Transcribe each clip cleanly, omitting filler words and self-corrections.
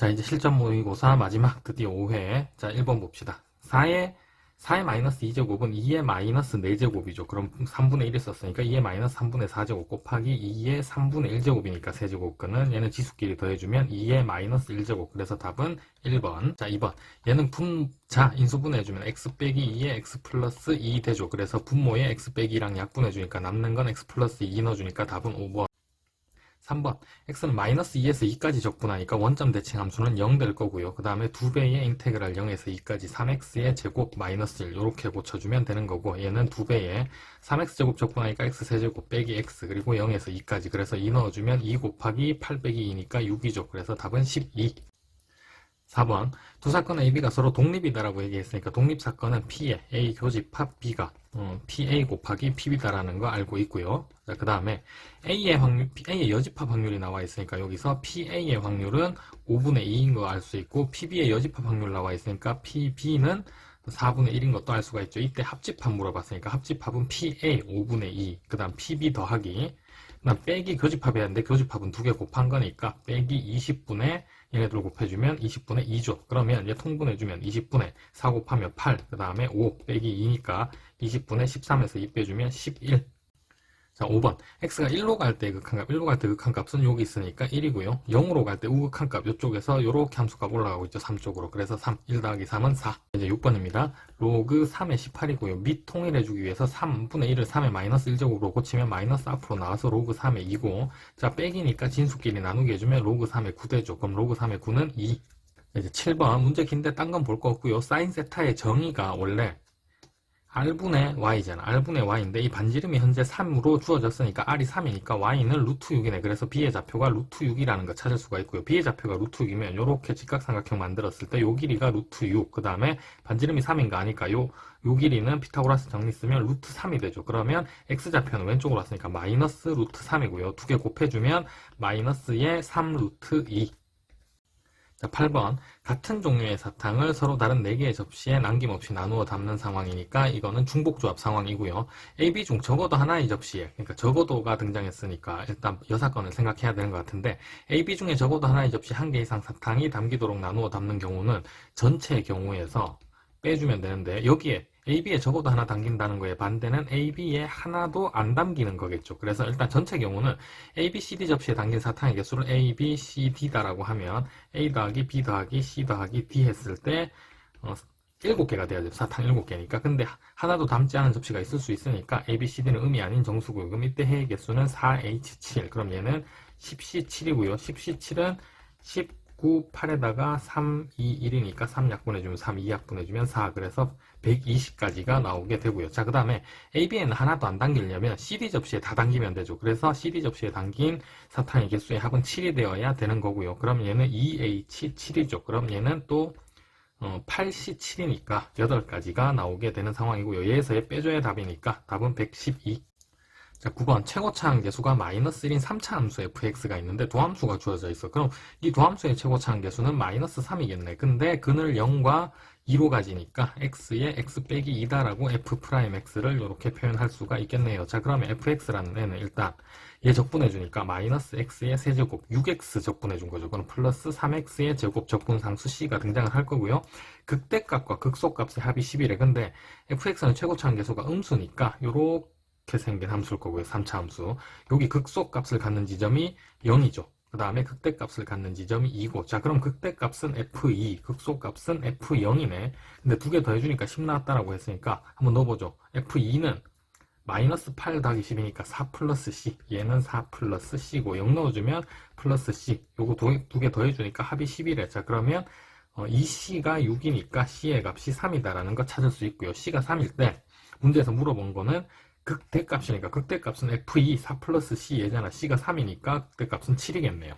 자, 이제 실전 모의고사 마지막 드디어 5회. 자, 1번 봅시다. 4의 마이너스 2제곱은 2의 마이너스 4제곱이죠. 그럼 3분의 1을 썼으니까 2의 마이너스 3분의 4제곱 곱하기 2의 3분의 1제곱이니까 세제곱근은 얘는 지수끼리 더해주면 2의 마이너스 1제곱. 그래서 답은 1번. 자, 2번. 얘는 인수분해해주면 x 빼기 2의 x 플러스 2 되죠. 그래서 분모에 x 빼기 2랑 약분해주니까 남는 건 x 플러스 2 넣어주니까 답은 5번. 3번. x는 마이너스 2에서 2까지 적분하니까 원점 대칭 함수는 0 될 거고요. 그 다음에 2배의 인테그랄 0에서 2까지 3x의 제곱 마이너스 1 이렇게 고쳐주면 되는 거고, 얘는 2배의 3x제곱 적분하니까 x세제곱 빼기 x 그리고 0에서 2까지, 그래서 2 넣어주면 2 곱하기 8 빼기 2니까 6이죠. 그래서 답은 12. 4번. 두 사건 A가 서로 독립이다라고 얘기했으니까 독립사건은 P의 A 교집합 B가 PA 곱하기 PB다라는 거 알고 있고요. 자, 그 다음에 A의 여집합 확률이 나와 있으니까 여기서 PA의 확률은 5분의 2인 거 알 수 있고, PB의 여집합 확률 나와 있으니까 PB는 4분의 1인 것도 알 수가 있죠. 이때 합집합 물어봤으니까 합집합은 PA 5분의 2, 그 다음 PB 더하기, 그 다음 빼기 교집합해야 하는데 교집합은 2개 곱한 거니까 빼기 20분의 얘네들 곱해주면 20분의 2죠. 그러면 얘 통분해주면 20분의 4 곱하면 8, 그 다음에 5 빼기 2니까 20분의 13에서 2 빼주면 11. 자, 5번. x가 1로 갈 때 극한값, 1로 갈 때 극한값은 여기 있으니까 1이고요. 0으로 갈 때 우극한값 이쪽에서 요렇게 함수값 올라가고 있죠. 3 쪽으로. 그래서 3, 1 더하기 3은 4. 이제 6번입니다. 로그 3의 18이고요. 밑 통일해주기 위해서 3분의 1을 3의 마이너스 1제곱으로 고치면 마이너스 앞으로 나와서 로그 3의 2고, 자, 빼기니까 진수끼리 나누게 해주면 로그 3의 9 되죠. 그럼 로그 3의 9는 2. 이제 7번. 문제 긴데 딴 건 볼 거 없고요. 사인 세타의 정의가 원래 R분의 Y잖아. R분의 Y인데 이 반지름이 현재 3으로 주어졌으니까 R이 3이니까 Y는 루트 6이네. 그래서 B의 좌표가 루트 6이라는 거 찾을 수가 있고요. B의 좌표가 루트 6이면 이렇게 직각삼각형 만들었을 때 요 길이가 루트 6, 그 다음에 반지름이 3인가 하니까 요 길이는 피타고라스 정리 쓰면 루트 3이 되죠. 그러면 X좌표는 왼쪽으로 왔으니까 마이너스 루트 3이고요. 두 개 곱해주면 마이너스의 3 루트 2. 자, 8번. 같은 종류의 사탕을 서로 다른 4개의 접시에 남김없이 나누어 담는 상황이니까 이거는 중복조합 상황이고요. A, B 중 적어도 하나의 접시에, 그러니까 적어도가 등장했으니까 일단 여사건을 생각해야 되는 것 같은데, A, B 중에 적어도 하나의 접시 1개 이상 사탕이 담기도록 나누어 담는 경우는 전체의 경우에서 빼주면 되는데, 여기에 A, B에 적어도 하나 담긴다는 거에 반대는 A, B에 하나도 안 담기는 거겠죠. 그래서 일단 전체 경우는 A, B, C, D 접시에 담긴 사탕의 개수를 A, B, C, D다라고 하면 A 더하기 B 더하기 C 더하기 D 했을 때 7개가 돼야 돼요. 사탕 7개니까. 근데 하나도 담지 않은 접시가 있을 수 있으니까 A, B, C, D는 음이 아닌 정수고요. 그럼 이때 해의 개수는 4H7. 그럼 얘는 10C7이고요. 10C7은 19, 8에다가 3, 2, 1이니까 3 약분해주면 3, 2 약분해주면 4. 그래서 120까지가 나오게 되고요. 자, 그 다음에 AB에는 하나도 안 담기려면 CD 접시에 다 담기면 되죠. 그래서 CD 접시에 담긴 사탕의 개수의 합은 7이 되어야 되는 거고요. 그럼 얘는 2H7이죠. 그럼 얘는 또 8C7이니까 8가지가 나오게 되는 상황이고요. 얘에서의 빼줘야 답이니까 답은 112. 자, 9번. 최고차 함계수가 마이너스 1인 3차 함수 fx가 있는데 도함수가 주어져 있어. 그럼 이 도함수의 최고차 함계수는 마이너스 3이겠네. 근데 근을 0과 2로 가지니까 x의 x 빼기 2다라고 f'x를 이렇게 표현할 수가 있겠네요. 자, 그러면 fx라는 애는 일단 얘 적분해주니까 마이너스 x의 세제곱 6x 적분해준 거죠. 그럼 플러스 3x의 제곱 적분상수 c가 등장을 할 거고요. 극대값과 극소값의 합이 11에 근데 fx는 최고차 함계수가 음수니까 요렇게 생긴 함수일 거고요. 3차 함수. 여기 극소값을 갖는 지점이 0이죠. 그 다음에 극대값을 갖는 지점이 2고, 자, 그럼 극대값은 F2, 극소값은 F0이네. 근데 2개 더해주니까 10 나왔다라고 했으니까 한번 넣어보죠. F2는 마이너스 8 더하기 10이니까 4 플러스 C. 얘는 4 플러스 C고 0 넣어주면 플러스 C. 요거 2개 더해주니까 합이 11에. 자, 그러면 이 C가 6이니까 C의 값이 3이다라는 거 찾을 수 있고요. C가 3일 때 문제에서 물어본 거는 극대값이니까 극대값은 F2 4 플러스 C 얘잖아. C가 3이니까 극대값은 7이겠네요.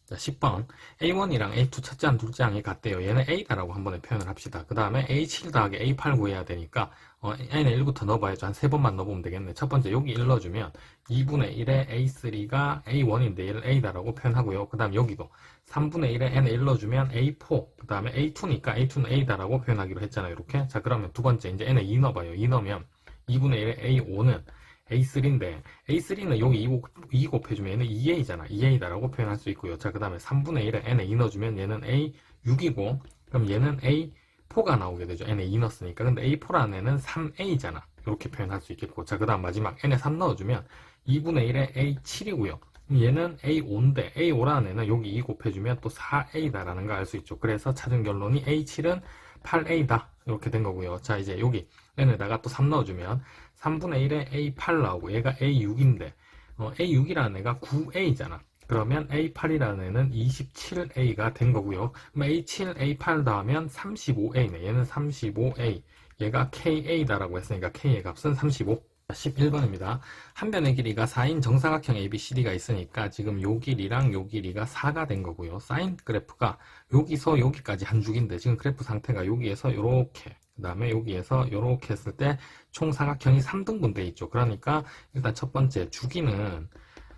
자, 10번. A1이랑 A2 첫째 항 둘째 항이 같대요. 얘는 A다라고 한 번에 표현을 합시다. 그 다음에 A7 더하기 A8 구해야 되니까 N에 1부터 넣어봐야죠. 한 3번만 넣어보면 되겠네. 첫 번째 여기 1 넣어주면 2분의 1에 A3가 A1인데 얘를 A다라고 표현하고요. 그 다음 여기도 3분의 1에 N에 1 넣어주면 A4, 그 다음에 A2니까 A2는 A다라고 표현하기로 했잖아요. 이렇게. 자, 그러면 두 번째 이제 N에 2 넣어봐요. 2 넣으면 2분의 1에 A5는 A3인데 A3는 여기 2 곱해주면 얘는 2A잖아. 2A다라고 표현할 수 있고요. 자, 그 다음에 3분의 1에 n에 2 넣어주면 얘는 A6이고 그럼 얘는 A4가 나오게 되죠. n에 2 넣었으니까. 근데 A4라는 3A잖아. 이렇게 표현할 수 있겠고 자, 그 다음 마지막 n에 3 넣어주면 2분의 1에 A7이고요. 얘는 A5인데 A5라는 애는 여기 2 곱해주면 또 4A다라는 걸 알 수 있죠. 그래서 찾은 결론이 A7은 8A다. 이렇게 된 거고요. 자, 이제 여기 n에다가 또 3 넣어주면 3분의 1에 A8 나오고 얘가 A6인데 A6이라는 애가 9A잖아. 그러면 A8이라는 애는 27A가 된 거고요. 그럼 A7, A8 더하면 35A네. 얘는 35A. 얘가 KA다라고 했으니까 K의 값은 35. 11번입니다. 한 변의 길이가 4인 정사각형 ABCD가 있으니까 지금 요 길이랑 요 길이가 4가 된 거고요. 사인 그래프가 여기서 여기까지 한 줄인데 지금 그래프 상태가 여기에서 요렇게 그 다음에 여기에서 요렇게 했을 때 총 사각형이 3등분 돼 있죠. 그러니까 일단 첫 번째 주기는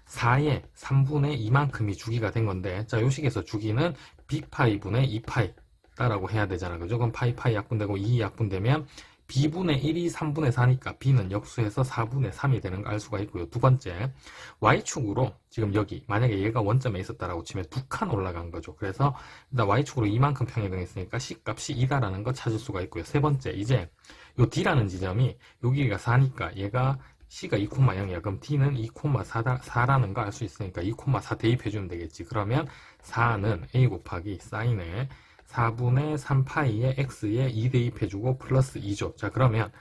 4의 3분의 2만큼이 주기가 된 건데 자, 요 식에서 주기는 b파이분의 2파이 라고 해야 되잖아. 그죠? 그럼 파이 약분되고 2 약분되면 b분의 1이 3분의 4니까 b는 역수해서 4분의 3이 되는 걸 알 수가 있고요. 두 번째, y축으로 지금 여기 만약에 얘가 원점에 있었다라고 치면 두 칸 올라간 거죠. 그래서 일단 y축으로 이만큼 평행등했으니까 c값이 2다라는 거 찾을 수가 있고요. 세 번째, 이제 요 d라는 지점이 여기가 4니까 얘가 c가 2,0이야. 그럼 d는 2,4라는 거 알 수 있으니까 2,4 대입해주면 되겠지. 그러면 4는 a 곱하기 사인에 4분의 3파이에 x에 2 대입해주고 플러스 2죠. 자, 그러면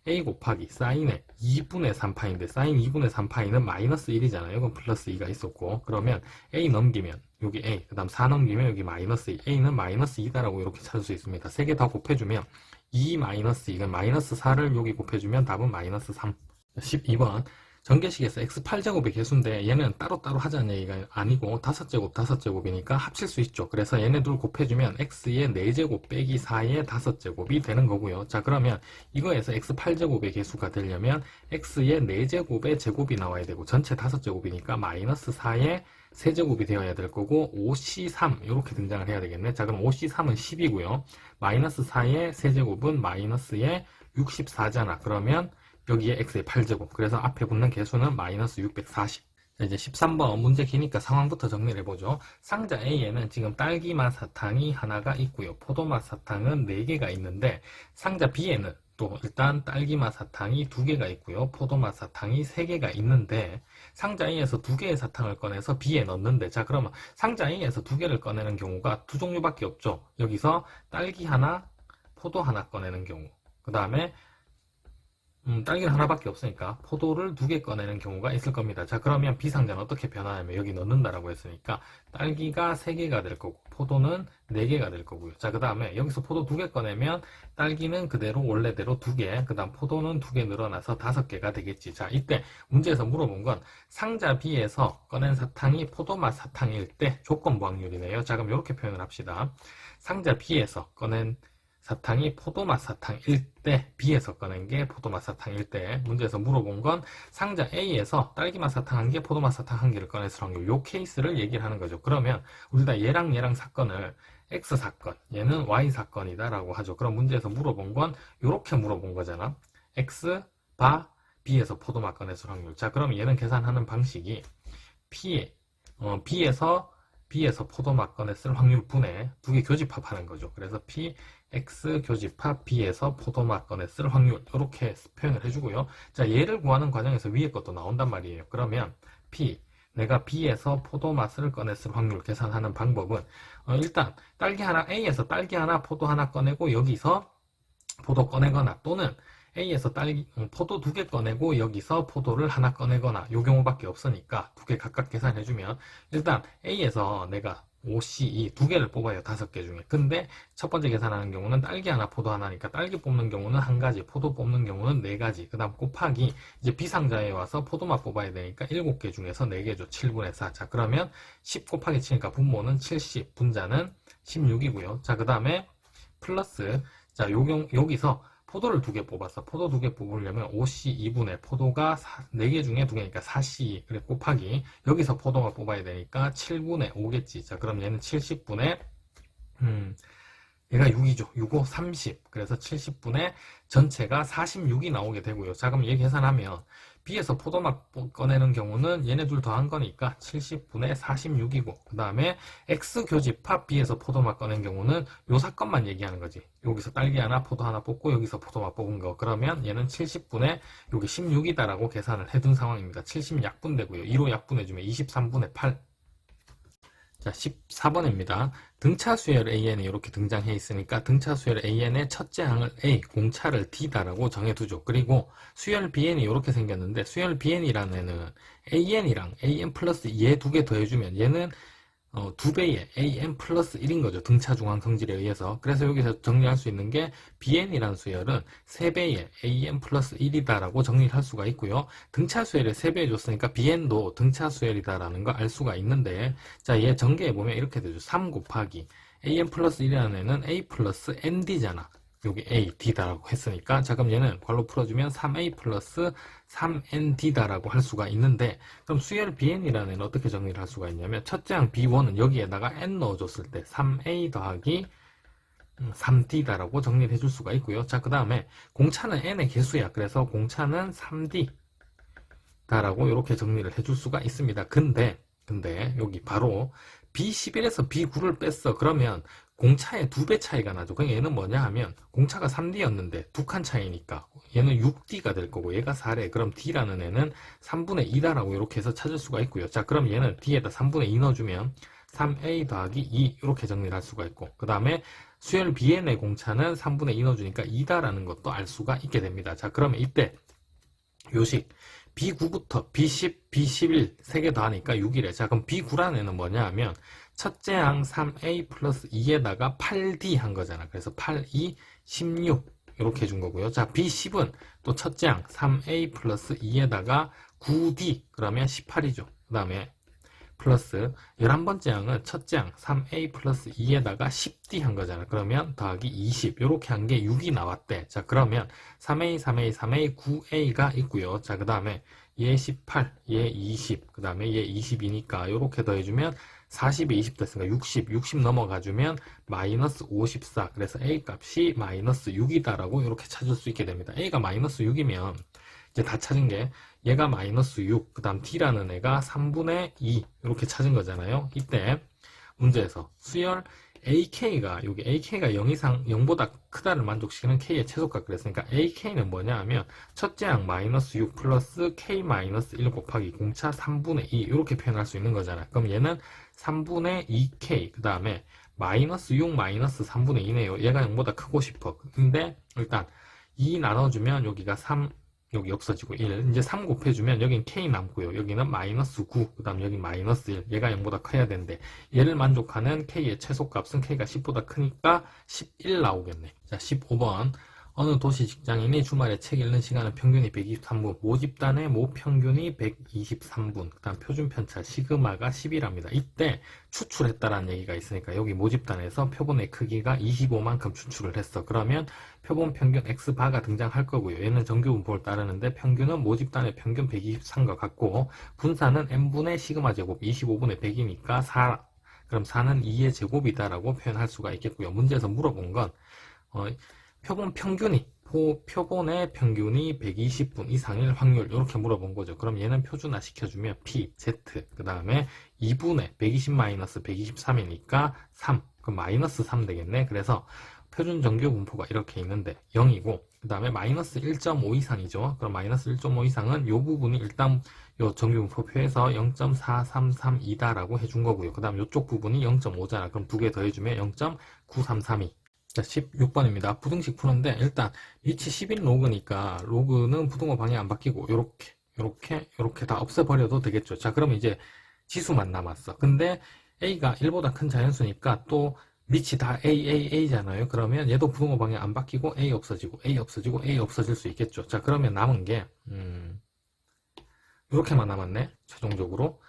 a 곱하기 사인의 2분의 3파인데 사인 2분의 3파이는 마이너스 1이잖아요. 이건 플러스 2가 있었고 그러면 a 넘기면 여기 a 그 다음 4 넘기면 여기 마이너스 2 a는 마이너스 2다라고 이렇게 찾을 수 있습니다. 3개 다 곱해주면 2 마이너스 2는 마이너스 4를 여기 곱해주면 답은 마이너스 3. 12번 전개식에서 x8제곱의 개수인데 얘는 따로따로 하자는 얘기가 아니고 5제곱 5제곱이니까 합칠 수 있죠. 그래서 얘네 둘 곱해주면 x의 4제곱 빼기 4의 5제곱이 되는 거고요. 자, 그러면 이거에서 x8제곱의 개수가 되려면 x의 4제곱의 제곱이 나와야 되고 전체 5제곱이니까 마이너스 4의 세제곱이 되어야 될 거고 5c3 이렇게 등장을 해야 되겠네. 자, 그럼 5c3은 10이고요. 마이너스 4의 세제곱은 마이너스의 64잖아. 그러면 여기에 x의 8제곱. 그래서 앞에 붙는 개수는 마이너스 640. 자, 이제 13번 문제 기니까 상황부터 정리를 해보죠. 상자 A에는 지금 딸기맛 사탕이 하나가 있고요. 포도맛 사탕은 4개가 있는데 상자 B에는 또 일단 딸기맛 사탕이 2개가 있고요. 포도맛 사탕이 3개가 있는데 상자 A에서 2개의 사탕을 꺼내서 B에 넣는데 자, 그러면 상자 A에서 2개를 꺼내는 경우가 2종류밖에 없죠. 여기서 딸기 하나, 포도 하나 꺼내는 경우. 그 다음에 딸기는 하나밖에 없으니까 포도를 2개 꺼내는 경우가 있을 겁니다. 자, 그러면 B상자는 어떻게 변하냐면 여기 넣는다라고 했으니까 딸기가 3개가 될 거고 포도는 4개가 될 거고요. 자, 그 다음에 여기서 포도 2개 꺼내면 딸기는 그대로 원래대로 2개, 그 다음 포도는 2개 늘어나서 5개가 되겠지. 자, 이때 문제에서 물어본 건 상자 B에서 꺼낸 사탕이 포도맛 사탕일 때 조건부 확률이네요. 자, 그럼 이렇게 표현을 합시다. 상자 B에서 꺼낸 사탕이 포도맛 사탕일 때 B에서 꺼낸 게 포도맛 사탕일 때 문제에서 물어본 건 상자 A에서 딸기맛 사탕 1개, 포도맛 사탕 1개를 꺼냈을 확률 요 케이스를 얘기를 하는 거죠. 그러면 우리 다 얘랑 사건을 X 사건, 얘는 Y 사건이다 라고 하죠. 그럼 문제에서 물어본 건 이렇게 물어본 거잖아. X, 바, B에서 포도맛 꺼냈을 확률. 자, 그럼 얘는 계산하는 방식이 B에서 포도맛 꺼냈을 확률 분의 2개 교집합하는 거죠. 그래서 P, X 교집합 B에서 포도맛 꺼냈을 확률 이렇게 표현을 해주고요. 자, 얘를 구하는 과정에서 위에 것도 나온단 말이에요. 그러면 내가 B에서 포도맛을 꺼냈을 확률 계산하는 방법은 일단 딸기 하나 A에서 딸기 하나 포도 하나 꺼내고 여기서 포도 꺼내거나 또는 A에서 포도 2개 꺼내고 여기서 포도를 하나 꺼내거나 요 경우밖에 없으니까 2개 각각 계산해주면 일단 A에서 내가 OCE 2개를 뽑아요. 5개 중에. 근데 첫 번째 계산하는 경우는 딸기 하나 포도 하나니까 딸기 뽑는 경우는 1가지, 포도 뽑는 경우는 4가지. 그 다음 곱하기 이제 B상자에 와서 포도맛 뽑아야 되니까 7개 중에서 4개죠. 7분의 4. 자, 그러면 10 곱하기 7이니까 분모는 70, 분자는 16이고요. 자, 그 다음에 플러스 자, 여기서 포도를 2개 뽑았어. 포도 2개 뽑으려면 5C2분의 포도가 4개 중에 2개니까 4C 그래 곱하기 여기서 포도가 뽑아야 되니까 7분의 5겠지. 자, 그럼 얘는 70분의 얘가 6이죠. 6, 5, 30. 그래서 70분의 전체가 46이 나오게 되고요. 자, 그럼 얘 계산하면 B에서 포도맛 꺼내는 경우는 얘네 둘 더한 거니까 70분의 46이고, 그 다음에 X 교집합 B에서 포도맛 꺼낸 경우는 요 사건만 얘기하는 거지. 여기서 딸기 하나, 포도 하나 뽑고 여기서 포도맛 뽑은 거. 그러면 얘는 70분의 요게 16이다라고 계산을 해둔 상황입니다. 70 약분되고요. 2로 약분해주면 23분의 8. 자, 14번입니다. 등차 수열 AN이 이렇게 등장해 있으니까 등차 수열 AN의 첫째 항을 A, 공차를 D다라고 정해두죠. 그리고 수열 BN이 이렇게 생겼는데 수열 BN이라는 애는 AN이랑 AN 플러스 얘 두 개 더해주면 얘는 2배의 AN 플러스 1인 거죠. 등차 중앙 성질에 의해서. 그래서 여기서 정리할 수 있는 게 BN이라는 수열은 3배의 AN 플러스 1이다라고 정리를 할 수가 있고요. 등차 수열을 3배 해줬으니까 BN도 등차 수열이다라는 거 알 수가 있는데, 자, 얘 전개해보면 이렇게 되죠. 3 곱하기 AN 플러스 1이라는 애는 A 플러스 ND잖아. 여기 A, D다라고 했으니까, 자, 그럼 얘는 괄호 풀어주면 3A 플러스 3ND다라고 할 수가 있는데, 그럼 수열 BN이라는 애는 어떻게 정리를 할 수가 있냐면, 첫째 항 B1은 여기에다가 N 넣어줬을 때 3A 더하기 3D다라고 정리를 해줄 수가 있고요. 자, 그 다음에 공차는 N의 개수야. 그래서 공차는 3D다라고 이렇게 정리를 해줄 수가 있습니다. 근데 여기 바로 B11에서 B9를 뺐어. 그러면 공차의 2배 차이가 나죠. 그럼 얘는 뭐냐 하면 공차가 3D였는데 2칸 차이니까 얘는 6D가 될 거고 얘가 4래. 그럼 D라는 애는 3분의 2다라고 이렇게 해서 찾을 수가 있고요. 자, 그럼 얘는 D에다 3분의 2 넣어주면 3A 더하기 2 이렇게 정리를 할 수가 있고, 그 다음에 수열 Bn의 공차는 3분의 2 넣어주니까 2다라는 것도 알 수가 있게 됩니다. 자, 그러면 이때 요식 B9부터 B10, B11 세 개 더하니까 6이래. 자, 그럼 B9라는 애는 뭐냐 하면 첫째 항 3A 플러스 2에다가 8D 한 거잖아. 그래서 8, 2, 16 이렇게 해준 거고요. 자, B10은 또 첫째 항 3A 플러스 2에다가 9D 그러면 18이죠. 그 다음에 플러스 11번째 항은 첫째 항 3A 플러스 2에다가 10D 한 거잖아. 그러면 더하기 20 이렇게 한 게 6이 나왔대. 자, 그러면 3A, 3A, 3A, 9A가 있고요. 자, 그 다음에 얘 18, 얘 20, 그 다음에 얘 20이니까 이렇게 더해주면 40에 20 됐으니까 60 넘어가주면 마이너스 54. 그래서 A 값이 마이너스 6이다라고 이렇게 찾을 수 있게 됩니다. A가 마이너스 6이면 이제 다 찾은 게 얘가 마이너스 6, 그 다음 D라는 애가 3분의 2 이렇게 찾은 거잖아요. 이때 문제에서 수열 AK가 여기 AK가 0 이상 0보다 크다를 만족시키는 K의 최소값 그랬으니까 AK는 뭐냐 하면 첫째 항 마이너스 6 플러스 K 마이너스 1 곱하기 공차 3분의 2 이렇게 표현할 수 있는 거잖아. 그럼 얘는 3분의 2K 그 다음에 마이너스 6 마이너스 3분의 2네요. 얘가 0보다 크고 싶어. 근데 일단 2 나눠주면 여기가 3 여기 없어지고 1. 이제 3 곱해주면 여긴 K 남고요. 여기는 마이너스 9. 그 다음 여기 마이너스 1. 얘가 0보다 커야 되는데 얘를 만족하는 K의 최소값은 K가 10보다 크니까 11 나오겠네. 자, 15번. 어느 도시 직장인이 주말에 책 읽는 시간은 평균이 123분, 모집단의 모평균이 123분, 그 다음 표준 편차 시그마가 10이랍니다. 이때 추출했다라는 얘기가 있으니까 여기 모집단에서 표본의 크기가 25만큼 추출을 했어. 그러면 표본 평균 X바가 등장할 거고요. 얘는 정규분포를 따르는데 평균은 모집단의 평균 123과 같고 분산은 N분의 시그마 제곱 25분의 100이니까 4. 그럼 4는 2의 제곱이다라고 표현할 수가 있겠고요. 문제에서 물어본 건 표본 평균이 표본의 평균이 120분 이상일 확률 이렇게 물어본 거죠. 그럼 얘는 표준화 시켜주면 P, Z 그 다음에 2분의 120 마이너스 123이니까 3 그럼 마이너스 3 되겠네. 그래서 표준 정규 분포가 이렇게 있는데 0이고 그 다음에 마이너스 1.5 이상이죠. 그럼 마이너스 1.5 이상은 이 부분이 일단 요 정규 분포표에서 0.4332다라고 해준 거고요. 그 다음 이쪽 부분이 0.5잖아. 그럼 두 개 더해주면 0.9332. 자, 16번입니다. 부등식 푸는데 일단 위치 10인 로그니까 로그는 부등호 방향 안 바뀌고 요렇게 다 없애버려도 되겠죠. 자, 그러면 이제 지수만 남았어. 근데 A가 1보다 큰 자연수니까 또 밑이 다 A잖아요. 그러면 얘도 부등호 방향 안 바뀌고 A 없어지고 A 없어지고 A 없어질 수 있겠죠. 자, 그러면 남은 게 요렇게만 남았네. 최종적으로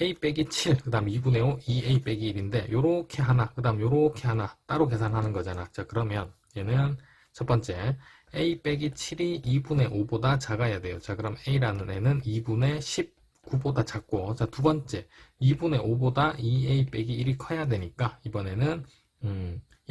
A 빼기 7, 그 다음 2분의 5, 2A 빼기 1인데 요렇게 하나, 그 다음 요렇게 하나 따로 계산하는 거잖아. 자, 그러면 얘는 첫 번째 A 빼기 7이 2분의 5보다 작아야 돼요. 자, 그럼 A라는 애는 2분의 19보다 작고, 자, 두 번째 2분의 5보다 2A 빼기 1이 커야 되니까 이번에는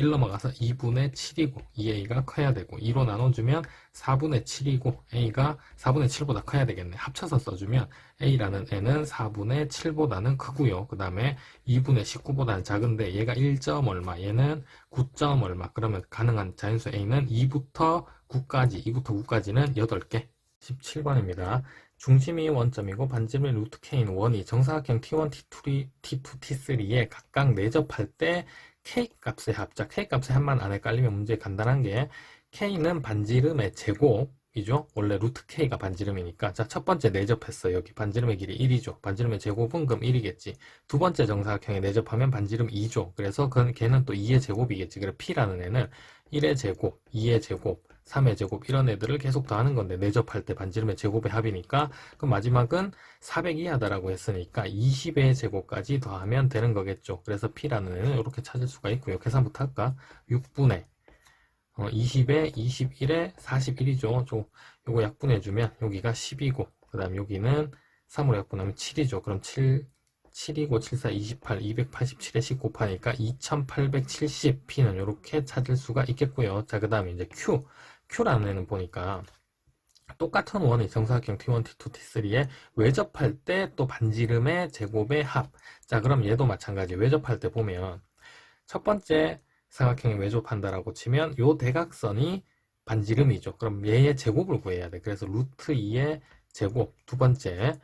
1 넘어가서 2분의 7이고 이 a가 커야 되고 2로 나눠주면 4분의 7이고 a가 4분의 7보다 커야 되겠네. 합쳐서 써주면 a라는 애는 4분의 7보다는 크고요. 그 다음에 2분의 19보다는 작은데 얘가 1점 얼마, 얘는 9점 얼마. 그러면 가능한 자연수 a는 2부터 9까지는 8개. 17번입니다. 중심이 원점이고 반지름이 루트 k인 원이 정사각형 T1, T2, T2, T3에 각각 내접할 때 k 값의 합작, k 값의 합만 안에 깔리면 문제 간단한 게 k는 반지름의 제곱이죠. 원래 루트 k가 반지름이니까. 자, 첫 번째 내접했어요. 여기 반지름의 길이 1이죠. 반지름의 제곱은 그럼 1이겠지. 두 번째 정사각형에 내접하면 반지름 2죠. 그래서 걔는 또 2의 제곱이겠지. 그래서 p라는 애는 1의 제곱, 2의 제곱, 3의 제곱 이런 애들을 계속 더하는 건데 내접할 때 반지름의 제곱의 합이니까 그럼 마지막은 400 이하다라고 했으니까 20의 제곱까지 더하면 되는 거겠죠. 그래서 p라는 애는 이렇게 찾을 수가 있고요. 계산부터 할까? 6분의 20에 21에 41이죠. 요거 약분해주면 여기가 10이고 그 다음 여기는 3으로 약분하면 7이죠. 그럼 7이고 7, 4, 28, 287에 10 곱하니까 2870p는 이렇게 찾을 수가 있겠고요. 자, 그 다음에 이제 Q라는 애는 보니까 똑같은 원의 정사각형 T1, T2, T3에 외접할 때 또 반지름의 제곱의 합. 자, 그럼 얘도 마찬가지. 외접할 때 보면 첫 번째 사각형에 외접한다라고 치면 요 대각선이 반지름이죠. 그럼 얘의 제곱을 구해야 돼. 그래서 루트 2의 제곱. 두 번째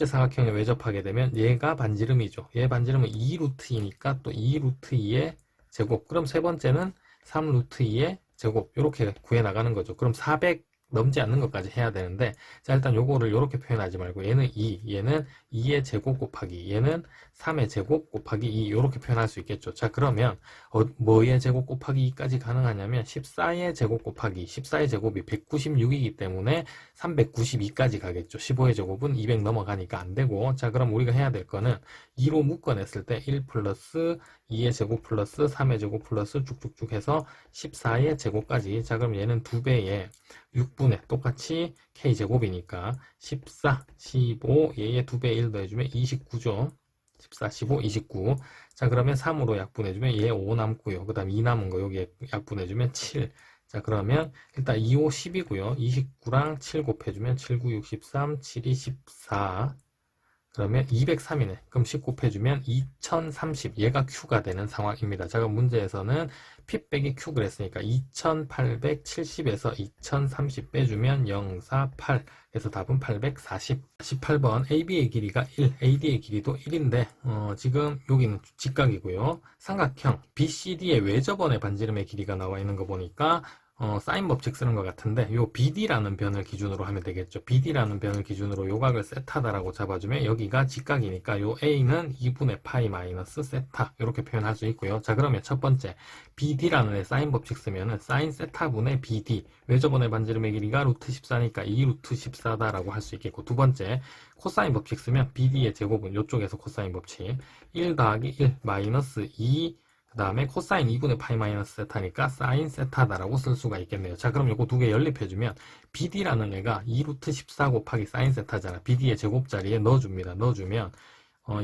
사각형에 외접하게 되면 얘가 반지름이죠. 얘 반지름은 2루트이니까 또 2루트 2의 제곱. 그럼 세 번째는 3루트 2의 제곱. 이렇게 구해 나가는 거죠. 그럼 400 넘지 않는 것까지 해야 되는데 자, 일단 요거를 이렇게 표현하지 말고 얘는 2, 얘는 2의 제곱 곱하기 얘는 3의 제곱 곱하기 2 이렇게 표현할 수 있겠죠. 자, 그러면 뭐의 제곱 곱하기 2까지 가능하냐면 14의 제곱 곱하기 14의 제곱이 196이기 때문에 392까지 가겠죠. 15의 제곱은 200 넘어가니까 안 되고 자, 그럼 우리가 해야 될 거는 2로 묶어냈을 때 1 플러스 2의 제곱 플러스 3의 제곱 플러스 쭉쭉쭉 해서 14의 제곱까지. 자, 그럼 얘는 2배에 6분의 똑같이 k제곱이니까 14, 15, 얘의 2배 1 더해주면 29죠. 14, 15, 29. 자, 그러면 3으로 약분해주면 얘 5 남고요. 그 다음 2 남은 거 여기에 약분해주면 7. 자, 그러면 일단 2, 5, 10이고요. 29랑 7 곱해주면 7, 9, 63, 7, 2, 14. 그러면 203이네. 그럼 10 곱해주면 2030. 얘가 Q가 되는 상황입니다. 자, 그럼 문제에서는 P 빼기 Q 그랬으니까 2870에서 2030 빼주면 048. 그래서 답은 840. 18번 AB의 길이가 1, AD의 길이도 1인데 지금 여기는 직각이고요. 삼각형 BCD의 외접원의 반지름의 길이가 나와 있는 거 보니까 사인 법칙 쓰는 것 같은데 요 BD라는 변을 기준으로 하면 되겠죠. BD라는 변을 기준으로 요각을 세타다라고 잡아주면 여기가 직각이니까 요 A는 2분의 파이 마이너스 세타 이렇게 표현할 수 있고요. 자, 그러면 첫 번째 BD라는 애 사인 법칙 쓰면은 사인 세타분의 BD 외접원의 반지름의 길이가 루트 14니까 2 루트 14다라고 할 수 있겠고 두 번째 코사인 법칙 쓰면 BD의 제곱은 요쪽에서 코사인 법칙 1 더하기 1 마이너스 2 그 다음에 코사인 2분의 파이 마이너스 세타니까 사인 세타다라고 쓸 수가 있겠네요. 자, 그럼 요거 두 개 연립해주면 BD라는 애가 2루트 14 곱하기 사인 세타잖아. BD의 제곱자리에 넣어줍니다. 넣어주면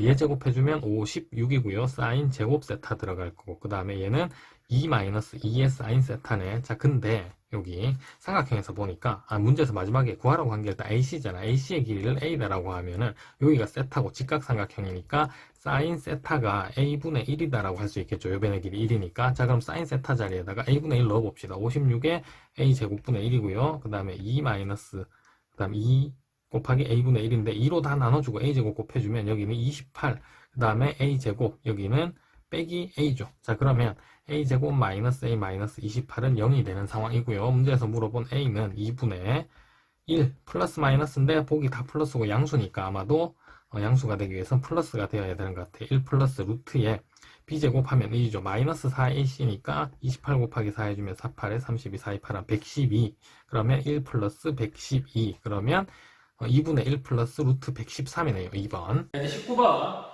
얘 제곱해주면 56이고요. 사인 제곱 세타 들어갈 거고 그 다음에 얘는 2 마이너스 2의 사인 세타네. 자, 근데 여기 삼각형에서 보니까 문제에서 마지막에 구하라고 한 게 일단 AC잖아. AC의 길이를 A다라고 하면은 여기가 세타고 직각삼각형이니까 사인 세타가 A분의 1이다라고 할 수 있겠죠. 요 변의 길이 1이니까. 자, 그럼 사인 세타 자리에다가 A분의 1 넣어봅시다. 56에 A 제곱분의 1이고요. 그 다음에 2 마이너스 그 다음 2 곱하기 A분의 1인데 2로 다 나눠주고 A제곱 곱해주면 여기는 28 그 다음에 A제곱 여기는 빼기 A죠. 자, 그러면 A제곱 마이너스 A 마이너스 28은 0이 되는 상황이고요. 문제에서 물어본 A는 2분의 1 플러스 마이너스인데 보기 다 플러스고 양수니까 아마도 양수가 되기 위해서는 플러스가 되어야 되는 것 같아요. 1 플러스 루트에 B제곱하면 1이죠. 마이너스 4AC니까 28 곱하기 4 해주면 48에 32, 4, 2, 8은 112 그러면 1 플러스 112 그러면 2분의 1 플러스 루트 113이네요. 2번. 이제 19번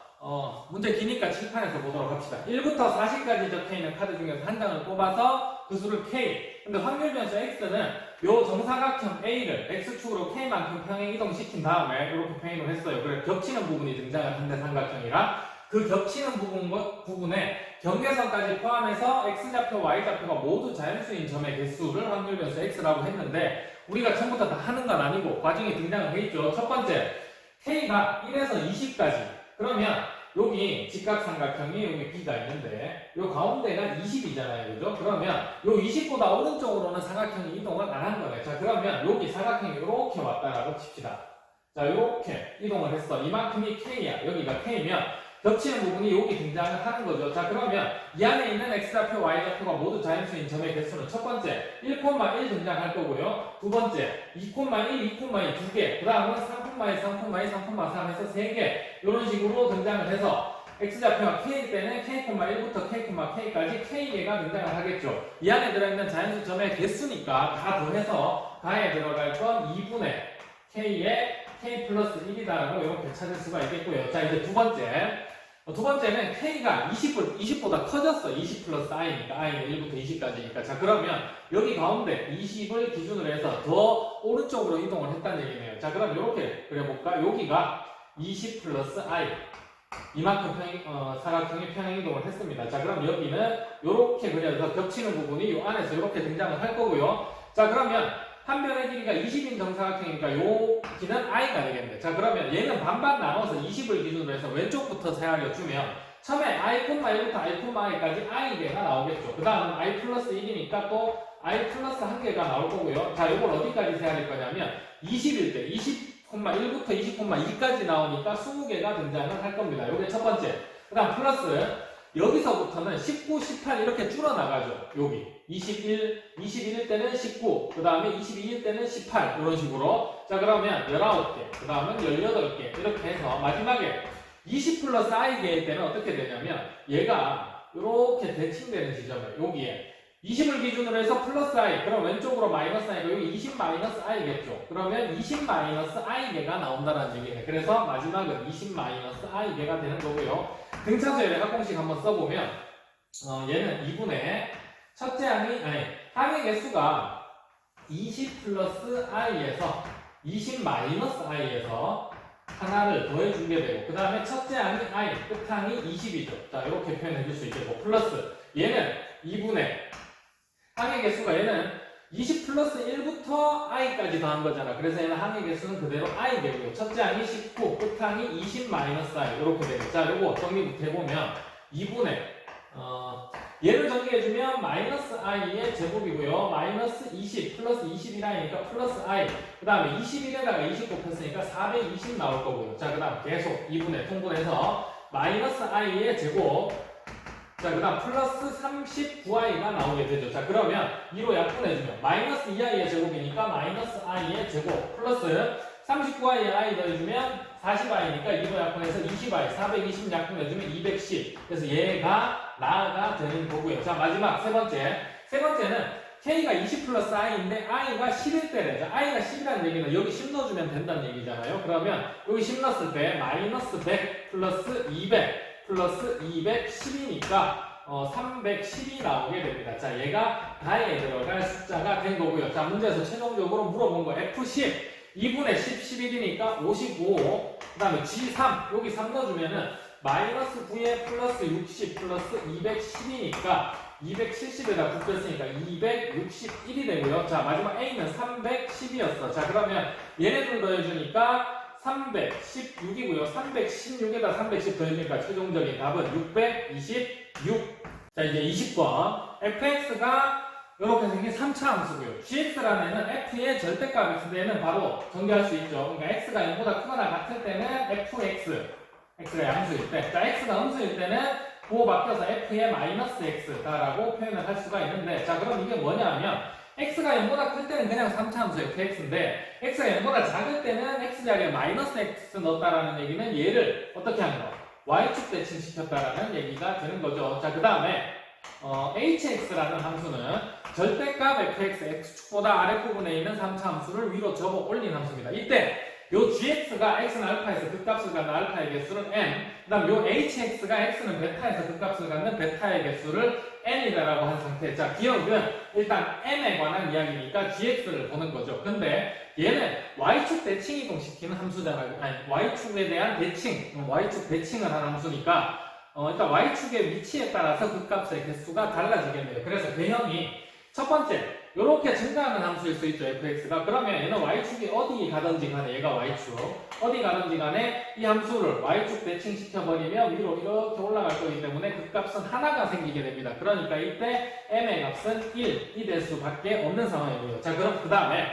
문제 기니까 칠판에서 보도록 합시다. 1부터 40까지 적혀있는 카드 중에서 한 장을 뽑아서 그 수를 K. 근데 확률 변수 X는 요 정사각형 A를 X축으로 K만큼 평행 이동시킨 다음에 이렇게 평행을 했어요. 그래서 겹치는 부분이 등장을 한데 삼각형이라 그 겹치는 부분에 경계선까지 포함해서 x좌표, y좌표가 모두 자연수인 점의 개수를 확률 변수 x라고 했는데 우리가 처음부터 다 하는 건 아니고 과정이 등장을 해 있죠. 첫 번째, k가 1에서 20까지. 그러면 여기 직각삼각형이 여기 b가 있는데 요 가운데가 20이잖아요. 그죠? 그러면 요 20보다 오른쪽으로는 사각형이 이동을 안 한 거네. 자, 그러면 여기 사각형이 이렇게 왔다라고 칩시다. 자, 이렇게 이동을 했어. 이만큼이 k야. 여기가 k면 겹치는 부분이 여기 등장을 하는 거죠. 자, 그러면 이 안에 있는 x좌표, y좌표가 모두 자연수인 점의 개수는 첫 번째 1,1 등장할 거고요. 두 번째 2,1, 2,2 두 개. 그 다음은 3,2, 3,2, 3,3 해서 세 개. 이런 식으로 등장을 해서 x좌표가 k일 때는 k,1부터 k,k까지 k개가 등장을 하겠죠. 이 안에 들어있는 자연수 점의 개수니까 다 더해서 가에 들어갈 건 2분의 k의 k 플러스 1이다라고 이렇게 찾을 수가 있겠고요. 자, 이제 두 번째는 k가 20보다 커졌어. 20 플러스 i니까 i는 1부터 20까지니까. 자, 그러면 여기 가운데 20을 기준으로 해서 더 오른쪽으로 이동을 했다는 얘기네요. 자, 그럼 이렇게 그려볼까? 여기가 20 플러스 i 이만큼 사각형이 평행 이동을 했습니다. 자, 그럼 여기는 이렇게 그려서 겹치는 부분이 이 안에서 이렇게 등장을 할 거고요. 자, 그러면 한 변의 길이가 20인 정사각형이니까 요 길이는 i가 되겠네. 자, 그러면 얘는 반반 나눠서 20을 기준으로 해서 왼쪽부터 세하려 주면 처음에 i,1부터 i,i까지 i개가 나오겠죠. 그 다음 i 플러스 1이니까 또 i 플러스 1개가 나올 거고요. 자, 이걸 어디까지 세할 거냐면 20일 때 20,1부터 20,2까지 나오니까 20개가 등장을 할 겁니다. 요게 첫 번째. 그 다음 플러스 여기서부터는 19, 18 이렇게 줄어나가죠. 여기 21일 때는 19, 그 다음에 22일 때는 18 이런 식으로. 자, 그러면 19개, 그 다음은 18개 이렇게 해서 마지막에 20 플러스 i개일 때는 어떻게 되냐면 얘가 이렇게 대칭되는 지점에 여기에 20을 기준으로 해서 플러스 i, 그럼 왼쪽으로 마이너스 i고 여기 20 마이너스 i겠죠. 그러면 20 마이너스 i개가 나온다는 얘기네. 그래서 마지막은 20 마이너스 i개가 되는 거고요. 등차수열의 합공식 한번 써보면 얘는 2분의 첫째 항의 개수가 20 플러스 i에서 20 마이너스 i에서 하나를 더해주게 되고 그 다음에 첫째 항이 i, 끝항이 20이죠. 자, 이렇게 표현해 줄 수 있겠고 플러스 얘는 2분의 항의 개수가 얘는 20 플러스 1부터 i까지 더한 거잖아. 그래서 얘는 항의 개수는 그대로 i 되고요. 첫째 항이 19, 끝항이 20 마이너스 i 이렇게 되죠. 자, 요거 정리부터 해보면 2분의 얘를 정리해주면 마이너스 i의 제곱이고요. 마이너스 20 플러스 21i니까 플러스 i 그 다음에 21에다가 20 곱했으니까 420 나올 거고요. 자, 그 다음 계속 2분의 통분해서 마이너스 i의 제곱 자, 그 다음 플러스 39i가 나오게 되죠. 자, 그러면 2로 약분해주면 마이너스 2i의 제곱이니까 마이너스 i의 제곱 플러스 39i에 i 더해주면 40i니까 2로 약분해서 20i 420 약분해주면 210 그래서 얘가 나가 되는 거고요. 자, 마지막 세 번째는 k가 20 플러스 i인데 i가 10일 때래. 자, i가 10이라는 얘기는 여기 10 넣어주면 된다는 얘기잖아요. 그러면 여기 10 넣었을 때 마이너스 100 플러스 200 플러스 210이니까 310이 나오게 됩니다. 자, 얘가 가에 들어갈 숫자가 된 거고요. 자, 문제에서 최종적으로 물어본 거 F10 2분의 10, 11이니까 55 그 다음에 G3 여기 3 넣어주면은 마이너스 9에 플러스 60 플러스 210이니까 270에다 9 뺐으니까 261이 되고요. 자, 마지막 A는 310이었어. 자, 그러면 얘네들 더해주니까 316이고요. 316에다 310 더해주니까 최종적인 답은 626. 자, 이제 20번. fx가 이렇게 생긴 3차 함수고요. gx라는 애는 f의 절대값 x대는 바로 전개할 수 있죠. 그러니까 x가 0보다 크거나 같을 때는 fx, x가 양수일 때, 자, x가 음수일 때는 고 바뀌어서 f의 마이너스 x다라고 표현을 할 수가 있는데, 자, 그럼 이게 뭐냐면 x가 0보다 클 때는 그냥 3차 함수 fx인데 x가 0보다 작을 때는 x자리에 마이너스 x 넣었다라는 얘기는 얘를 어떻게 하는 거? y축 대칭시켰다라는 얘기가 되는 거죠. 자, 그 다음에 hx라는 함수는 절대값 fx, x축보다 아랫부분에 있는 3차 함수를 위로 접어 올린 함수입니다. 이때 요 gx가 x는 알파에서 극값을 갖는 알파의 개수는 n, 그 다음 요 hx가 x는 베타에서 극값을 갖는 베타의 개수를 n이다라고 한 상태. 자, 기억은 일단 m에 관한 이야기니까 gx를 보는 거죠. 근데 얘는 y축 대칭 이동시키는 함수잖아요. 아니, y축에 대한 대칭, y축 대칭을 하는 함수니까 일단 y축의 위치에 따라서 그 값의 개수가 달라지겠네요. 그래서 개형이 첫 번째, 이렇게 증가하는 함수일 수 있죠, fx가. 그러면 얘는 y축이 어디 가든지 간에, 얘가 y축, 어디 가든지 간에 이 함수를 y축 대칭시켜버리면 위로 이렇게 올라갈 거기 때문에 그 값은 하나가 생기게 됩니다. 그러니까 이때 m의 값은 1이 될 수밖에 없는 상황이고요. 자, 그럼 그 다음에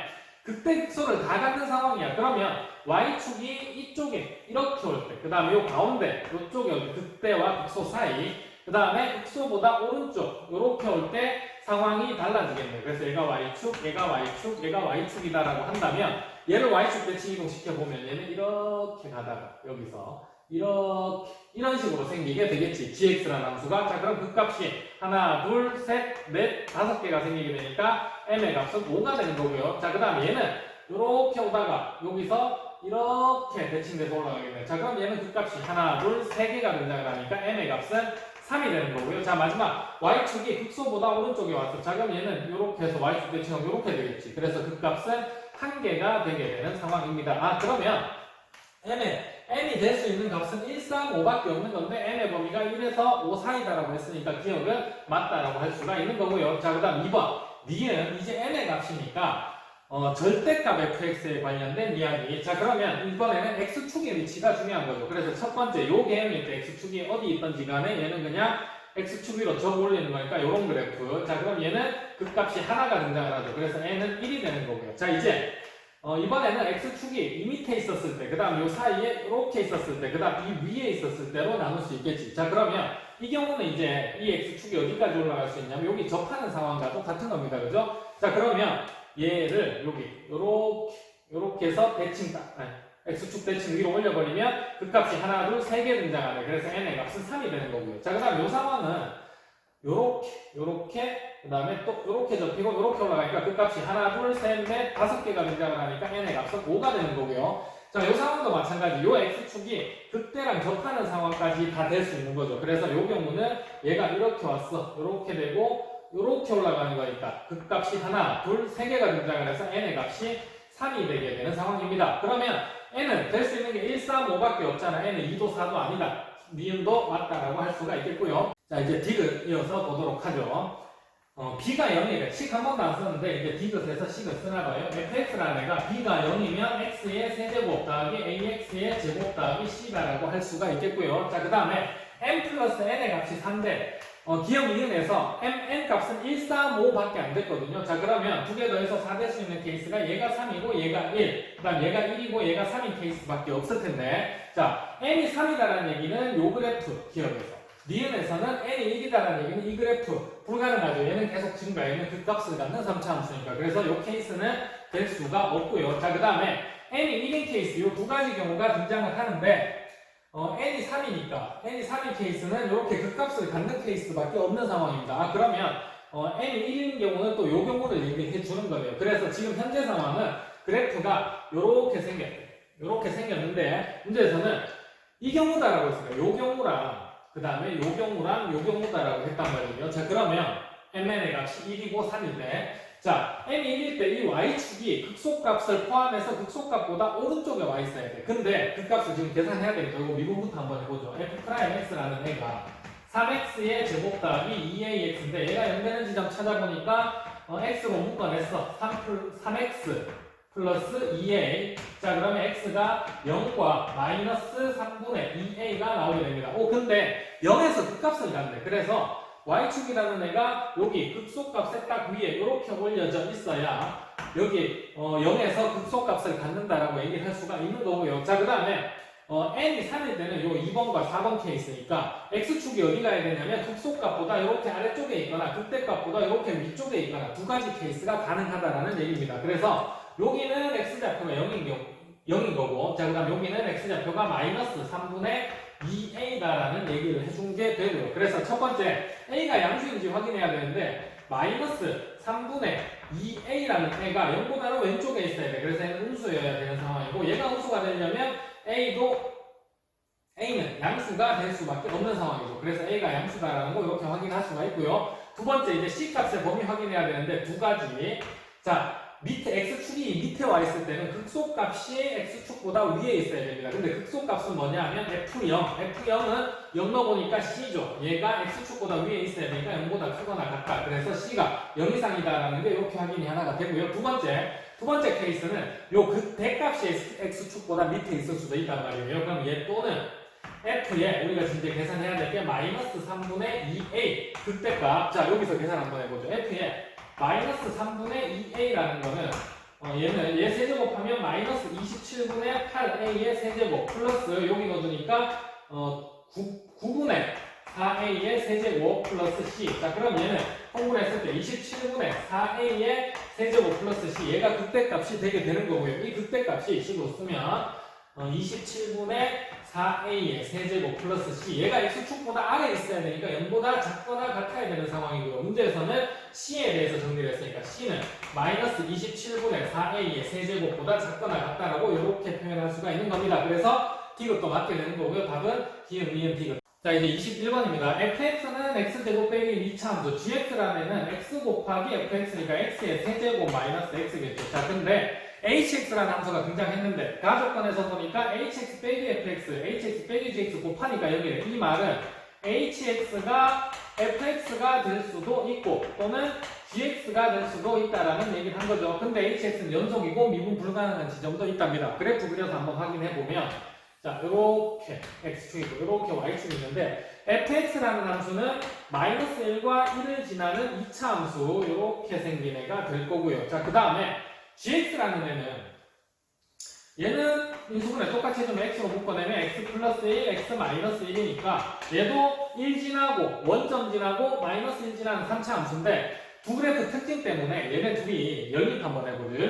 극대 극소를 다 갖는 상황이야. 그러면 y축이 이쪽에 이렇게 올 때, 그 다음에 요 가운데, 요쪽에 올 때, 극대와 극소 사이, 그 다음에 극소보다 오른쪽, 요렇게 올 때 상황이 달라지겠네요. 그래서 얘가 y축, 얘가 y축, 얘가 y축이다라고 한다면 얘를 y축 대칭 이동시켜보면 얘는 이렇게 가다가 여기서 이렇게 이런 식으로 생기게 되겠지. gx라는 함수가. 자, 그럼 그 값이 하나, 둘, 셋, 넷, 5개가 생기게 되니까 m의 값은 5가 되는 거고요. 자, 그 다음에 얘는 이렇게 오다가 여기서 이렇게 대칭돼서 올라가겠네요. 자, 그럼 얘는 그 값이 하나, 둘, 3개가 등장을 하니까 m의 값은 3이 되는 거고요. 자, 마지막 y축이 극소보다 오른쪽에 왔어. 자, 그럼 얘는 이렇게 해서 y축 대칭하면 이렇게 되겠지. 그래서 그 값은 1개가 되게 되는 상황입니다. 아, 그러면 n이 될 수 있는 값은 1, 3, 5밖에 없는 건데 n의 범위가 1에서 5 사이다라고 했으니까 기억은 맞다라고 할 수가 있는 거고요. 자, 그 다음 2번. 니은 이제 n의 값이니까 절대값 fx에 관련된 이야기. 자, 그러면 이번에는 x축의 위치가 중요한 거죠. 그래서 첫 번째 요 개형일 때 x축이 어디 있던지 간에 얘는 그냥 x축 위로 적 올리는 거니까 요런 그래프. 자, 그럼 얘는 그 값이 하나가 등장을 하죠. 그래서 n은 1이 되는 거고요. 자, 이제 이번에는 x축이 이 밑에 있었을 때, 그 다음 요 사이에 이렇게 있었을 때, 그 다음 이 위에 있었을 때로 나눌 수 있겠지. 자, 그러면 이 경우는 이제 이 x축이 어디까지 올라갈 수 있냐면 여기 접하는 상황과 똑같은 겁니다. 그죠? 자, 그러면 얘를 여기 요렇게 해서 대칭 x축 대칭 위로 올려버리면 그 값이 하나, 둘, 3개 등장하네. 그래서 n의 값은 3이 되는 거고요. 자, 그 다음 요 상황은 요렇게 그 다음에 또 요렇게 접히고 요렇게 올라가니까 그 값이 하나, 둘, 셋, 넷, 5개가 등장을 하니까 n의 값은 5가 되는 거고요. 자, 요 상황도 마찬가지. 요 x축이 극대랑 접하는 상황까지 다 될 수 있는 거죠. 그래서 요 경우는 얘가 이렇게 왔어. 요렇게 되고 요렇게 올라가는 거니까 그 값이 하나, 둘, 3개가 등장을 해서 n의 값이 3이 되게 되는 상황입니다. 그러면 n은 될 수 있는 게 1, 3, 5밖에 없잖아. n은 2도 4도 아니다. 니은도 맞다라고 할 수가 있겠고요. 자, 이제 디귿 이어서 보도록 하죠. b가 0이래. 식 한 번도 안 썼는데 이제 디귿에서 식을 쓰나 봐요. fx라는 애가 b가 0이면 x의 세제곱 더하기 ax의 제곱 더하기 c다라고 할 수가 있겠고요. 자, 그 다음에 m 플러스 n의 값이 3대 기억 이응에서 n 값은 1, 3, 5밖에 안 됐거든요. 자, 그러면 두 개 더해서 4 될 수 있는 케이스가 얘가 3이고 얘가 1, 그 다음 얘가 1이고 얘가 3인 케이스밖에 없을 텐데, 자, n이 3이다라는 얘기는 요 그래프 기억에서, 니은에서는 n이 1이다라는 얘기는 이 그래프 불가능하죠. 얘는 계속 증가, 얘는 그 값을 갖는 3차 함수니까. 그래서 요 케이스는 될 수가 없고요. 자, 그 다음에 n이 1인 케이스 요 두 가지 경우가 등장을 하는데, n이 3이니까 n이 3인 케이스는 이렇게 극값을 갖는 케이스밖에 없는 상황입니다. 아, 그러면 n이 1인 경우는 또 요 경우를 얘기해 주는 거예요. 그래서 지금 현재 상황은 그래프가 요렇게 생겼는데 문제에서는 이 경우다라고 했어요. 요 경우랑 그 다음에 요 경우랑 요 경우다라고 했단 말이에요. 자, 그러면 mn의 값이 1이고 3인데, 자, n이 1일 때 이 y축이 극소값을 포함해서 극소값보다 오른쪽에 와 있어야 돼. 근데 그 값을 지금 계산해야 되니까 이거 미분부터 한번 해보죠. f'x라는 애가 3x의 제곱 더하기 2ax인데 얘가 0 되는 지점 찾아보니까 x로 묶어냈어. 3x 플러스 2a. 자, 그러면 x가 0과 마이너스 3분의 2a가 나오게 됩니다. 근데 0에서 그 값을 갖네. 그래서 y축이라는 애가 여기 극소값에 딱 위에 이렇게 올려져 있어야 여기 0에서 극소값을 갖는다라고 얘기를 할 수가 있는 거고요. 자, 그 다음에 n이 3일 때는 요 2번과 4번 케이스니까 x축이 어디 가야 되냐면 극소값보다 이렇게 아래쪽에 있거나 극대값보다 이렇게 위쪽에 있거나 두 가지 케이스가 가능하다라는 얘기입니다. 그래서 여기는 x좌표가 0인 거고, 자, 그 다음 여기는 x좌표가 마이너스 3분의 2a다라는 얘기를 해준 게 되고요. 그래서 첫 번째 a가 양수인지 확인해야 되는데 마이너스 3분의 2a라는 애가 0보다는 왼쪽에 있어야 돼. 그래서 얘는 음수여야 되는 상황이고, 얘가 음수가 되려면 a는 양수가 될 수밖에 없는 상황이죠. 그래서 a가 양수다라는 거 이렇게 확인할 수가 있고요. 두 번째 이제 c 값의 범위 확인해야 되는데 두 가지. 자, 밑에 x축이 밑에 와 있을 때는 극소값이 x축보다 위에 있어야 됩니다. 근데 극소값은 뭐냐 하면 F0은 0 넣어보니까 C죠. 얘가 x축보다 위에 있어야 되니까 0보다 크거나 같다. 그래서 C가 0 이상이다라는 게 이렇게 확인이 하나가 되고요. 두 번째 케이스는 요 대값이 x축보다 밑에 있을 수도 있단 말이에요. 그럼 얘 또는 F에 우리가 이제 계산해야 될 게 마이너스 3분의 2a 극대값. 자, 여기서 계산 한번 해보죠. F에 마이너스 3분의 2a라는 거는 얘는 얘 세제곱하면 마이너스 27분의 8a의 세제곱 플러스 여기 넣어두니까 9분의 4a의 세제곱 플러스 c. 자, 그럼 얘는 통분했을 때 27분의 4a의 세제곱 플러스 c. 얘가 극대값이 되게 되는 거고요. 이 극대값이 식으로 쓰면 27분의 4a의 세제곱 플러스 c. 얘가 x축보다 아래에 있어야 되니까 0보다 작거나 같아야 되는 상황이고요. 문제에서는 c에 대해서 정리를 했으니까 c는 마이너스 27분의 4a의 세제곱보다 작거나 같다라고 이렇게 표현할 수가 있는 겁니다. 그래서 디귿도 맞게 되는 거고요. 답은 기역, 니은, 디귿. 자, 이제 21번입니다. fx는 x제곱 빼기 2차 함수 gx라면은 x 곱하기 fx니까 x의 세제곱 마이너스 x겠죠. 자, 근데 hx라는 함수가 등장했는데 가족권에서 보니까 hx 빼기 fx, hx 빼기 gx 곱하니까 여기에 이 말은 hx가 fx가 될 수도 있고 또는 gx가 될 수도 있다라는 얘기를 한 거죠. 근데 hx는 연속이고 미분 불가능한 지점도 있답니다. 그래프 그려서 한번 확인해 보면 자, 요렇게 x축이고 요렇게 y축이 있는데 fx라는 함수는 마이너스 1과 1을 지나는 2차 함수 요렇게 생긴 애가 될 거고요. 자, 그 다음에 gx라는 얘는 인수분해 똑같이 해주면 x로 묶어내면 x 플러스 1, x 마이너스 1이니까 얘도 1 지나고 원점 지나고 마이너스 1 지나는 3차 함수인데 두 그래프 특징 때문에 얘네 둘이 연립 한번 해보죠.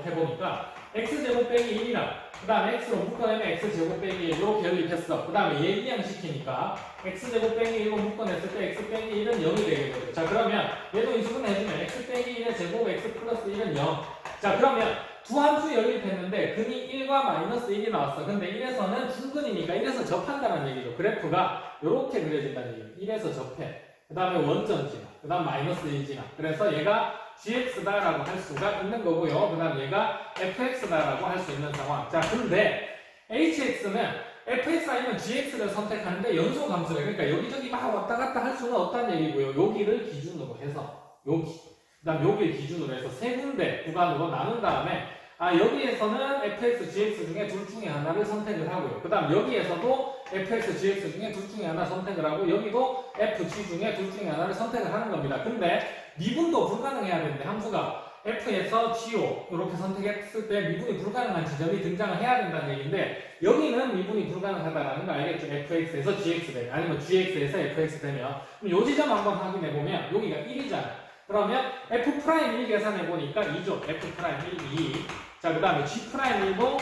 해보니까 x제곱 빼기 1이랑 그 다음에 x로 묶어내면 x제곱 빼기 1 이렇게 연립했어. 그 다음에 얘 이항시키니까 x제곱 빼기 1로 묶어냈을 때 x 빼기 1은 0이 되겠죠. 자, 그러면 얘도 인수분해 해주면 x 빼기 1의 제곱 x 플러스 1은 0. 자, 그러면 두 함수 연립했는데 근이 1과 마이너스 1이 나왔어. 근데 1에서는 중근이니까 1에서 접한다는 얘기죠. 그래프가 이렇게 그려진다는 얘기예요. 1에서 접해. 그 다음에 원점 지나. 그 다음 마이너스 1 지나. 그래서 얘가 gx다라고 할 수가 있는 거고요. 그 다음 얘가 fx다라고 할 수 있는 상황. 자, 근데 hx는 fx 아니면 gx를 선택하는데 연속 함수래. 그러니까 여기저기 막 왔다 갔다 할 수는 없다는 얘기고요. 여기를 기준으로 해서 여기. 그 다음 여기를 기준으로 해서 세 군데 구간으로 나눈 다음에 여기에서는 fx, gx 중에 둘 중에 하나를 선택을 하고요. 그 다음 여기에서도 fx, gx 중에 둘 중에 하나 선택을 하고 여기도 f, g 중에 둘 중에 하나를 선택을 하는 겁니다. 근데 미분도 불가능해야 되는데 함수가 f에서 go 이렇게 선택했을 때 미분이 불가능한 지점이 등장을 해야 된다는 얘기인데 여기는 미분이 불가능하다라는 거 알겠죠? fx에서 gx 되면 아니면 gx에서 fx 되면 그럼 이 지점 한번 확인해 보면 여기가 1이잖아. 그러면 F'1 계산해보니까 2죠. F'1, 2. 자, 그 다음에 G'1도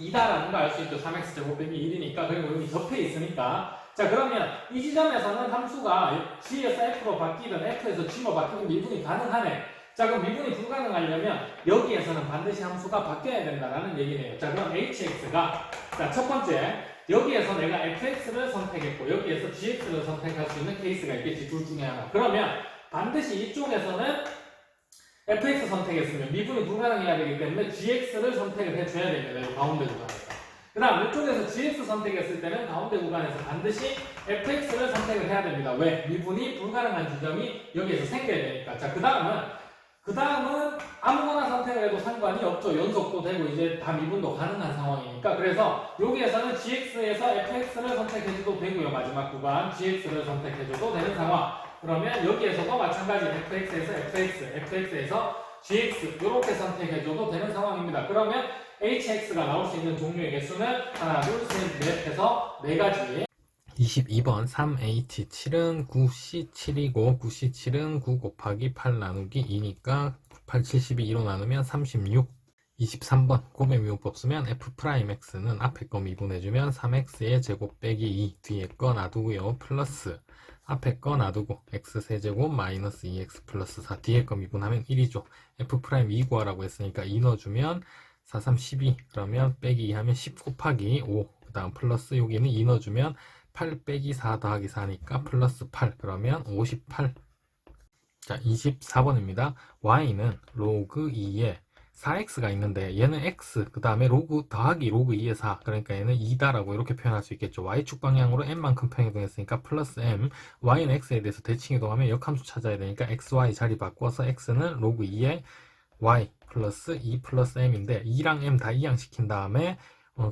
2다라는 거 알 수 있죠. 3x제곱 빼기 1이니까. 그리고 여기 접해 있으니까. 자, 그러면 이 지점에서는 함수가 G에서 F로 바뀌든 F에서 G로 바뀌든 미분이 가능하네. 자, 그럼 미분이 불가능하려면 여기에서는 반드시 함수가 바뀌어야 된다라는 얘기네요. 자, 그럼 HX가 자, 첫 번째. 여기에서 내가 fx를 선택했고 여기에서 gx를 선택할 수 있는 케이스가 있겠지. 둘 중에 하나. 그러면 반드시 이쪽에서는 fx 선택했으면 미분이 불가능해야 되기 때문에 gx를 선택을 해줘야 됩니다. 이 가운데 구간에서. 그 다음 이쪽에서 gx 선택했을 때는 가운데 구간에서 반드시 fx를 선택을 해야 됩니다. 왜? 미분이 불가능한 지점이 여기에서 생겨야 되니까. 자, 그 다음은 아무거나 선택을 해도 상관이 없죠. 연속도 되고 이제 다 미분도 가능한 상황이니까. 그래서 여기에서는 gx에서 fx를 선택해줘도 되고요. 마지막 구간 gx를 선택해줘도 되는 상황. 그러면 여기에서도 마찬가지 fx에서 fx에서 gx 이렇게 선택해줘도 되는 상황입니다. 그러면 hx가 나올 수 있는 종류의 개수는 하나, 둘, 셋, 넷 해서 4가지. 22번 3H7은 9C7이고 9C7은 9 곱하기 8 나누기 2니까 8, 72, 2로 나누면 36. 23번 곱의 미분법 쓰면 F'X는 앞에 거 미분해주면 3X의 제곱 빼기 2 뒤에 거 놔두고요. 플러스 앞에 거 놔두고 X세제곱 마이너스 2X 플러스 4 뒤에 거 미분하면 1이죠. F'2 구하라고 했으니까 2 넣어주면 4, 3, 12 그러면 빼기 2 하면 10 곱하기 5 그 다음 플러스 여기는 2 넣어주면 8 빼기 4 더하기 4니까 플러스 8 그러면 58. 자, 24번입니다. y는 로그 2에 4x가 있는데 얘는 x 그 다음에 로그 더하기 로그 2의 4 그러니까 얘는 2다라고 이렇게 표현할 수 있겠죠. y축 방향으로 m만큼 평이동했으니까 플러스 m y는 x에 대해서 대칭 이동하면 역함수 찾아야 되니까 xy 자리 바꿔서 x는 로그 2의 y 플러스 2 플러스 m인데 2랑 m 다 이항시킨 다음에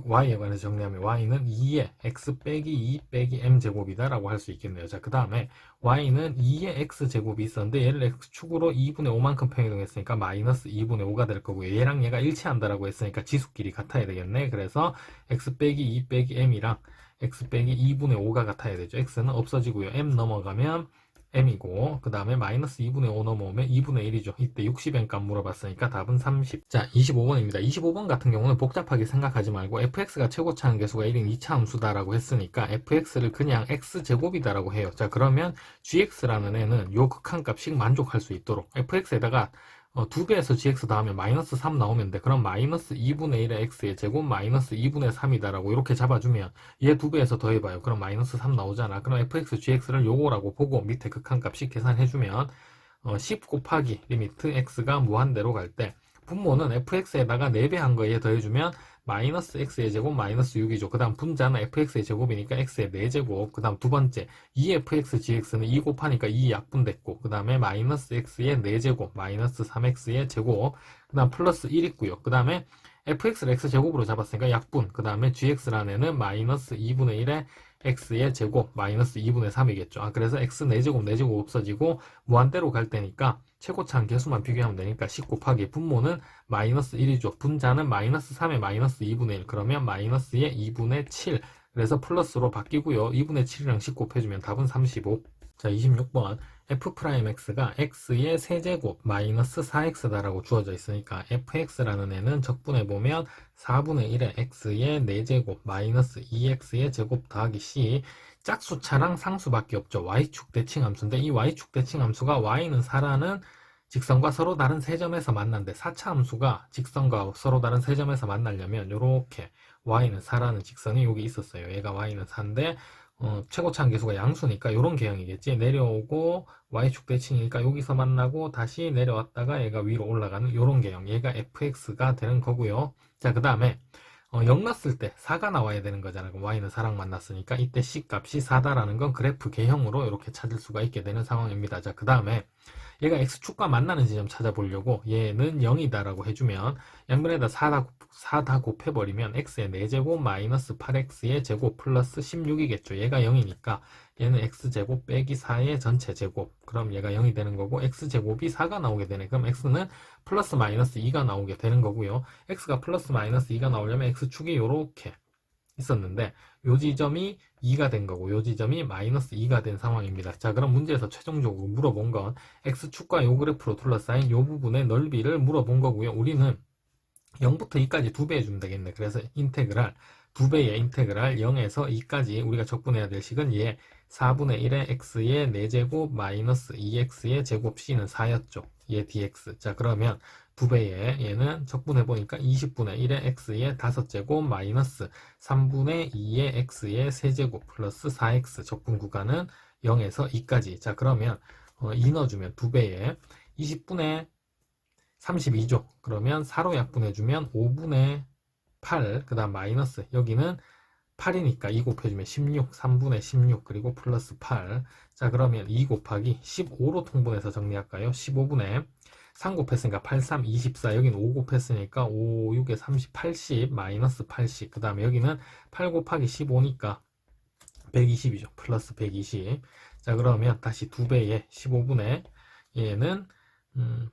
y에 관해서 정리하면 y는 2의 x 빼기 2 빼기 m 제곱이다 라고 할 수 있겠네요. 자, 그 다음에 y는 2의 x 제곱이 있었는데 얘를 x축으로 2분의 5만큼 평이동했으니까 마이너스 2분의 5가 될 거고요. 얘랑 얘가 일치한다라고 했으니까 지수끼리 같아야 되겠네. 그래서 x 빼기 2 빼기 m이랑 x 빼기 2분의 5가 같아야 되죠. x는 없어지고요. m 넘어가면 m이고 그 다음에 마이너스 2분의 5 넘어오면 2분의 1이죠. 이때 60m 값 물어봤으니까 답은 30. 자, 25번입니다. 25번 같은 경우는 복잡하게 생각하지 말고 fx가 최고차 함계수가 1인 2차 함수다라고 했으니까 fx를 그냥 x제곱이다라고 해요. 자, 그러면 gx라는 애는 요 극한값씩 만족할 수 있도록 fx에다가 2배에서 gx 더하면 마이너스 3 나오면 돼. 그럼 마이너스 2분의 1의 x의 제곱 마이너스 2분의 3이다라고 이렇게 잡아주면 얘 2배에서 더해봐요. 그럼 마이너스 3 나오잖아. 그럼 fx, gx를 요거라고 보고 밑에 극한값씩 계산해주면 10 곱하기 리미트 x가 무한대로 갈 때 분모는 fx에다가 4배 한 거에 더해주면 마이너스 x의 제곱 마이너스 6이죠. 그 다음 분자는 fx의 제곱이니까 x의 4제곱. 그 다음 두 번째 2fx gx는 2 곱하니까 2 약분됐고 그 다음에 마이너스 x의 4제곱 마이너스 3x의 제곱 그 다음 플러스 1 있고요. 그 다음에 fx를 x제곱으로 잡았으니까 약분 그 다음에 gx라는 애는 마이너스 2분의 1의 x의 제곱 마이너스 2분의 3이겠죠. 그래서 x 4제곱 4제곱 없어지고 무한대로 갈 때니까 최고차 함계수만 비교하면 되니까 10 곱하기 분모는 마이너스 1이죠. 분자는 마이너스 3의 마이너스 2분의 1 그러면 마이너스의 2분의 7 그래서 플러스로 바뀌고요. 2분의 7이랑 10 곱해주면 답은 35. 자, 26번 f'x가 x의 세제곱 마이너스 4x다라고 주어져 있으니까 fx라는 애는 적분해보면 4분의 1의 x의 4제곱 마이너스 2x의 제곱 더하기 c 짝수차랑 상수밖에 없죠. y축 대칭함수인데 이 y축 대칭함수가 y는 4라는 직선과 서로 다른 세 점에서 만난데 4차 함수가 직선과 서로 다른 세 점에서 만나려면 이렇게 y는 4라는 직선이 여기 있었어요. 얘가 y는 4인데 최고차 함계수가 양수니까 이런 개형이겠지. 내려오고 y축 대칭이니까 여기서 만나고 다시 내려왔다가 얘가 위로 올라가는 이런 개형. 얘가 fx가 되는 거고요. 자, 그 다음에 0 넣었을 때 4가 나와야 되는 거잖아요. 그럼 y는 4랑 만났으니까 이때 c 값이 4다라는 건 그래프 개형으로 이렇게 찾을 수가 있게 되는 상황입니다. 자, 그 다음에 얘가 x축과 만나는 지점 찾아보려고 얘는 0이다라고 해주면 양변에다 4 다 곱해버리면 x의 4제곱 마이너스 8x의 제곱 플러스 16이겠죠. 얘가 0이니까 얘는 x제곱 빼기 4의 전체 제곱 그럼 얘가 0이 되는 거고 x제곱이 4가 나오게 되네. 그럼 x는 플러스 마이너스 2가 나오게 되는 거고요. x가 플러스 마이너스 2가 나오려면 x축이 요렇게 있었는데 요 지점이 2가 된 거고 요 지점이 마이너스 2가 된 상황입니다. 자, 그럼 문제에서 최종적으로 물어본 건 x축과 요 그래프로 둘러싸인 요 부분의 넓이를 물어본 거고요. 우리는 0부터 2까지 2배 해주면 되겠네. 그래서 인테그랄 2배의 인테그랄 0에서 2까지 우리가 적분해야 될 식은 얘 4분의 1의 x의 4제곱 마이너스 2x의 제곱 c는 4였죠. 얘 dx. 자, 그러면 2배의 얘는 적분해보니까 20분의 1의 x의 5제곱 마이너스 3분의 2의 x의 세제곱 플러스 4x 적분 구간은 0에서 2까지. 자, 그러면 2 넣어주면 2배의 20분의 32죠. 그러면 4로 약분해주면 5분의 8, 그 다음 마이너스, 여기는 8이니까 2 곱해주면 16, 3분의 16, 그리고 플러스 8. 자, 그러면 2 곱하기 15로 통분해서 정리할까요? 15분의 3 곱했으니까 8, 3, 24, 여기는 5 곱했으니까 5, 6에 30, 80, 마이너스 80. 그 다음에 여기는 8 곱하기 15니까 120이죠. 플러스 120. 자, 그러면 다시 2배의 15분의 얘는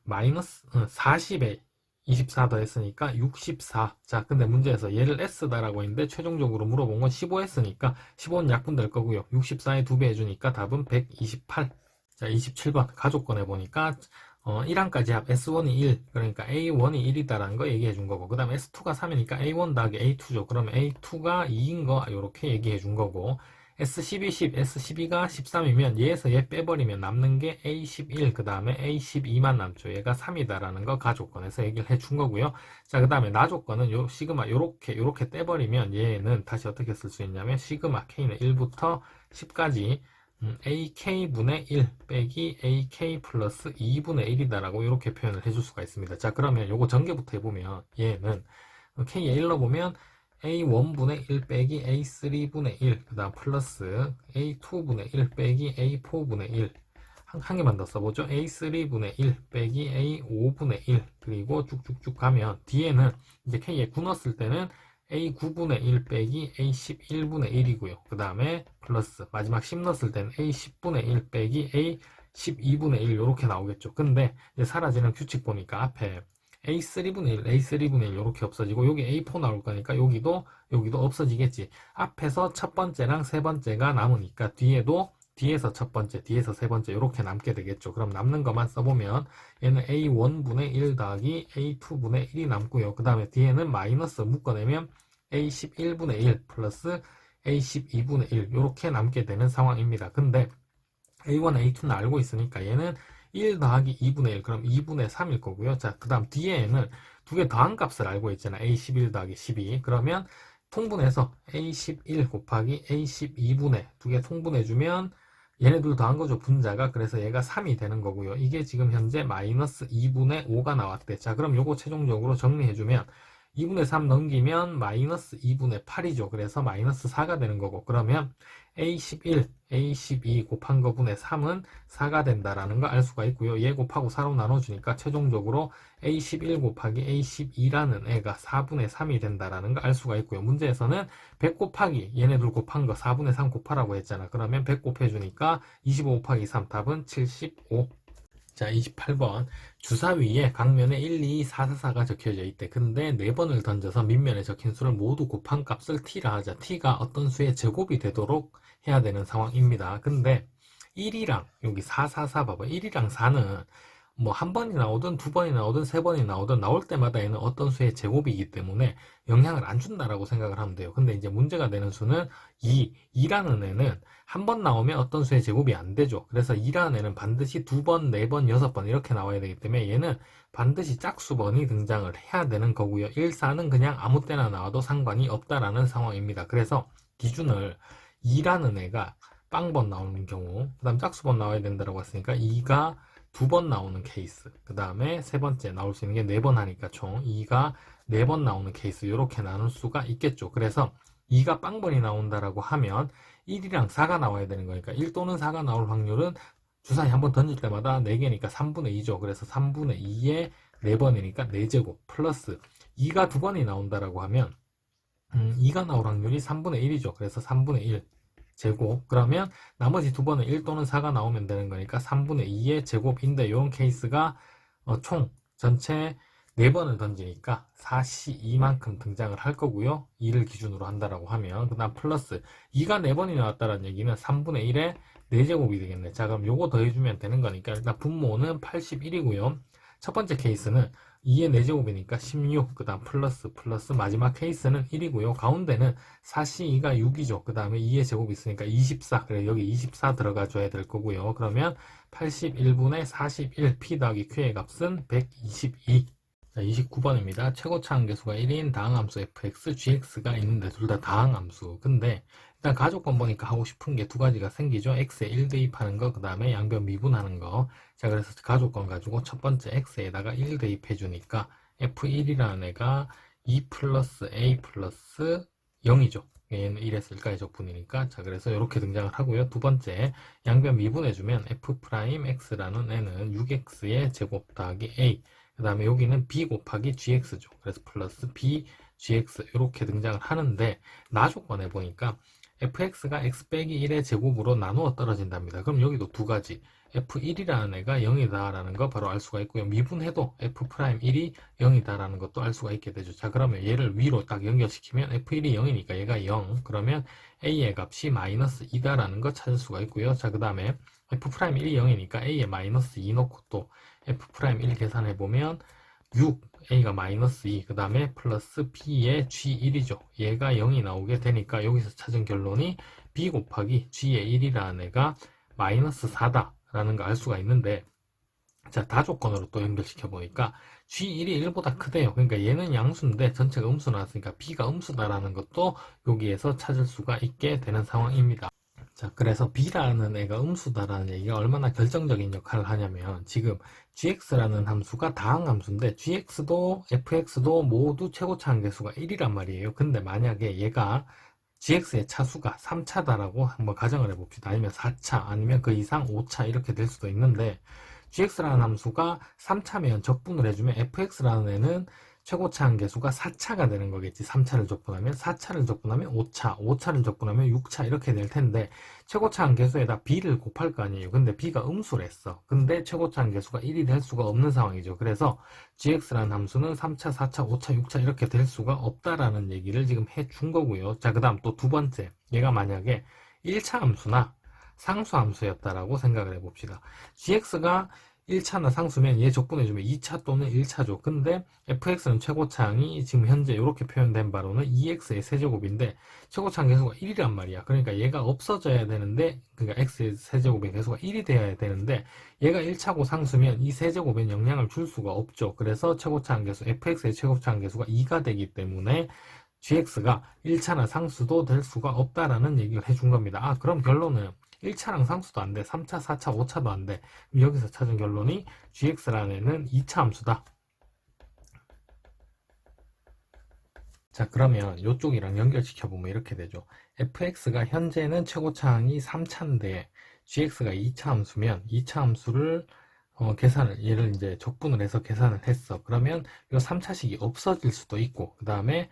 마이너스 40에 24 더했으니까 64. 자, 근데 문제에서 얘를 S다라고 했는데 최종적으로 물어본 건 15S니까 15는 약분될 거고요. 64에 2배 해주니까 답은 128. 자, 27번 가족권 해보니까 1항까지 합 S1이 1, 그러니까 A1이 1이다라는 거 얘기해 준 거고, 그 다음에 S2가 3이니까 A1 더하기 A2죠. 그러면 A2가 2인 거 이렇게 얘기해 준 거고, S12, 10, S12가 13이면 얘에서 얘 빼버리면 남는 게 A11, 그 다음에 A12만 남죠. 얘가 3이다라는 거 가조건에서 얘기를 해준 거고요. 자, 그 다음에 나조건은 요 시그마 요렇게 떼버리면 얘는 다시 어떻게 쓸 수 있냐면 시그마 K는 1부터 10까지 ak분의 1 빼기 ak 플러스 2분의 1이다라고 이렇게 표현을 해줄 수가 있습니다. 자, 그러면 요거 전개부터 해보면 얘는 k의 1로 보면 a1분의 1 빼기 a3분의 1, 그 다음 플러스 a2분의 1 빼기 a4분의 1, 한 개만 더 써보죠. a3분의 1 빼기 a5분의 1, 그리고 쭉쭉쭉 가면 뒤에는 이제 k에 9 넣었을 때는 a9분의 1 빼기 a11분의 1이고요. 그 다음에 플러스 마지막 10 넣었을 때는 a10분의 1 빼기 a12분의 1 이렇게 나오겠죠. 근데 이제 사라지는 규칙 보니까 앞에 a3분의 1, a3분의 1 이렇게 없어지고 여기 a4 나올 거니까 여기도 없어지겠지. 앞에서 첫 번째랑 세 번째가 남으니까 뒤에서 첫 번째, 뒤에서 세 번째 이렇게 남게 되겠죠. 그럼 남는 것만 써보면 얘는 a1분의 1 더하기 a2분의 1이 남고요. 그 다음에 뒤에는 마이너스 묶어내면 a11분의 1 플러스 a12분의 1 이렇게 남게 되는 상황입니다. 근데 a1, a2는 알고 있으니까 얘는 1 더하기 2분의 1, 그럼 2분의 3일 거고요. 자, 그 다음 뒤에는 두 개 더한 값을 알고 있잖아. a11 더하기 12. 그러면 통분해서 a11 곱하기 a12분의 두 개 통분해주면 얘네들 더한 거죠, 분자가. 그래서 얘가 3이 되는 거고요. 이게 지금 현재 마이너스 2분의 5가 나왔대. 자, 그럼 요거 최종적으로 정리해주면 2분의 3 넘기면 마이너스 2분의 8이죠. 그래서 마이너스 4가 되는 거고, 그러면 A11, A12 곱한 거 분의 3은 4가 된다라는 거 알 수가 있고요. 얘 곱하고 4로 나눠주니까 최종적으로 A11 곱하기 A12라는 애가 4분의 3이 된다라는 거 알 수가 있고요. 문제에서는 100 곱하기 얘네들 곱한 거 4분의 3 곱하라고 했잖아. 그러면 100 곱해주니까 25 곱하기 3 답은 75. 자, 28번. 주사 위에 각면에 1, 2, 4, 4, 4가 적혀져 있대. 근데 4번을 던져서 밑면에 적힌 수를 모두 곱한 값을 t라 하자. t가 어떤 수의 제곱이 되도록 해야 되는 상황입니다. 근데 1이랑 여기 4, 4, 4 봐봐. 1이랑 4는 뭐 한 번이 나오든 두 번이 나오든 세 번이 나오든 나올 때마다 얘는 어떤 수의 제곱이기 때문에 영향을 안 준다라고 생각을 하면 돼요. 근데 이제 문제가 되는 수는 2라는 애는 한 번 나오면 어떤 수의 제곱이 안 되죠. 그래서 2라는 애는 반드시 두 번, 네 번, 여섯 번 이렇게 나와야 되기 때문에 얘는 반드시 짝수번이 등장을 해야 되는 거고요. 1, 4는 그냥 아무 때나 나와도 상관이 없다라는 상황입니다. 그래서 기준을 2라는 애가 빵번 나오는 경우, 그 다음 짝수번 나와야 된다고 했으니까 2가 두 번 나오는 케이스, 그 다음에 세 번째 나올 수 있는 게 네 번 하니까 총 2가 네 번 나오는 케이스, 이렇게 나눌 수가 있겠죠. 그래서 2가 빵번이 나온다라고 하면 1이랑 4가 나와야 되는 거니까 1 또는 4가 나올 확률은 주사위 한번 던질 때마다 4개니까 3분의 2죠. 그래서 3분의 2에 4번이니까 4제곱 플러스 2가 두 번이 나온다라고 하면 2가 나올 확률이 3분의 1이죠. 그래서 3분의 1 제곱, 그러면 나머지 두 번은 1 또는 4가 나오면 되는 거니까 3분의 2의 제곱인데, 이런 케이스가 총 전체 4번을 던지니까 4C2만큼 등장을 할 거고요. 2를 기준으로 한다라고 하면, 그 다음 플러스 2가 4번이 나왔다는 얘기는 3분의 1의 4제곱이 되겠네. 자, 그럼 요거 더해주면 되는 거니까 일단 분모는 81이고요. 첫 번째 케이스는 2의 4제곱이니까 16, 그 다음 플러스 마지막 케이스는 1이고요. 가운데는 4C2가 6이죠. 그 다음에 2의 제곱이 있으니까 24, 그래 여기 24 들어가 줘야 될 거고요. 그러면 81분의 41, P 더하기 Q의 값은 122. 자, 29번입니다. 최고차 함계수가 1인 다항함수 fx, gx가 있는데 둘 다 다항함수. 근데 일단 가족권 보니까 하고 싶은 게 두 가지가 생기죠. x에 1 대입하는 거, 그 다음에 양변 미분하는 거. 자, 그래서 가족권 가지고 첫 번째 x에다가 1 대입해 주니까 f1이라는 애가 2 플러스 a 플러스 0이죠. 얘는 1에서 1까지 적분이니까. 자, 그래서 이렇게 등장을 하고요. 두 번째, 양변 미분해주면 f'x라는 애는 6x의 제곱 더하기 a, 그 다음에 여기는 b 곱하기 gx죠. 그래서 플러스 b, gx 이렇게 등장을 하는데, 나조건에 보니까 fx가 x 빼기 1의 제곱으로 나누어 떨어진답니다. 그럼 여기도 두 가지, f1이라는 애가 0이다 라는 거 바로 알 수가 있고요. 미분해도 f'1이 0이다 라는 것도 알 수가 있게 되죠. 자, 그러면 얘를 위로 딱 연결시키면 f1이 0이니까 얘가 0, 그러면 a의 값이 마이너스 2다 라는 거 찾을 수가 있고요. 자, 그 다음에 f'1이 0이니까 a에 마이너스 2 넣고 또 f'1 계산해보면 6, a가 마이너스 2, 그 다음에 플러스 b의 g1이죠. 얘가 0이 나오게 되니까 여기서 찾은 결론이 b 곱하기 g의 1이라는 애가 마이너스 4다 라는 거 알 수가 있는데, 자, 다조건으로 또 연결시켜 보니까 g1이 1보다 크대요. 그러니까 얘는 양수인데 전체가 음수 나왔으니까 b가 음수다라는 것도 여기에서 찾을 수가 있게 되는 상황입니다. 자, 그래서 B라는 애가 음수다라는 얘기가 얼마나 결정적인 역할을 하냐면, 지금 gx라는 함수가 다항 함수인데, gx도 fx도 모두 최고차 한계수가 1이란 말이에요. 근데 만약에 얘가 gx의 차수가 3차다라고 한번 가정을 해봅시다. 아니면 4차, 아니면 그 이상 5차 이렇게 될 수도 있는데, gx라는 함수가 3차면 적분을 해주면 fx라는 애는 최고차 한계수가 4차가 되는 거겠지. 3차를 적분하면 4차를 적분하면 5차, 5차를 적분하면 6차 이렇게 될 텐데, 최고차 한계수에다 b를 곱할 거 아니에요. 근데 b가 음수랬어. 근데 최고차 한계수가 1이 될 수가 없는 상황이죠. 그래서 gx라는 함수는 3차, 4차, 5차, 6차 이렇게 될 수가 없다라는 얘기를 지금 해준 거고요. 자, 그 다음 또 두 번째, 얘가 만약에 1차 함수나 상수 함수였다라고 생각을 해봅시다. gx가 1차나 상수면 얘 적분해주면 2차 또는 1차죠. 근데 fx는 최고차항이 지금 현재 이렇게 표현된 바로는 2x의 세제곱인데 최고차항 계수가 1이란 말이야. 그러니까 얘가 없어져야 되는데, 그러니까 x의 세제곱의 계수가 1이 되어야 되는데, 얘가 1차고 상수면 이 세제곱엔 영향을 줄 수가 없죠. 그래서 최고차항 계수, fx의 최고차항 계수가 2가 되기 때문에 gx가 1차나 상수도 될 수가 없다라는 얘기를 해준 겁니다. 아, 그럼 결론은 1차랑 상수도 안 돼. 3차, 4차, 5차도 안 돼. 여기서 찾은 결론이 gx라는 애는 2차 함수다. 자, 그러면 이쪽이랑 연결시켜보면 이렇게 되죠. fx가 현재는 최고차항이 3차인데 gx가 2차 함수면 2차 함수를 얘를 이제 적분을 해서 계산을 했어. 그러면 이 3차식이 없어질 수도 있고, 그 다음에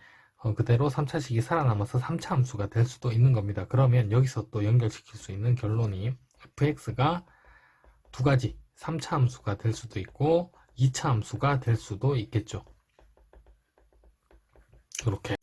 그대로 3차식이 살아남아서 3차 함수가 될 수도 있는 겁니다. 그러면 여기서 또 연결시킬 수 있는 결론이 fx가 두 가지, 3차 함수가 될 수도 있고 2차 함수가 될 수도 있겠죠. 이렇게.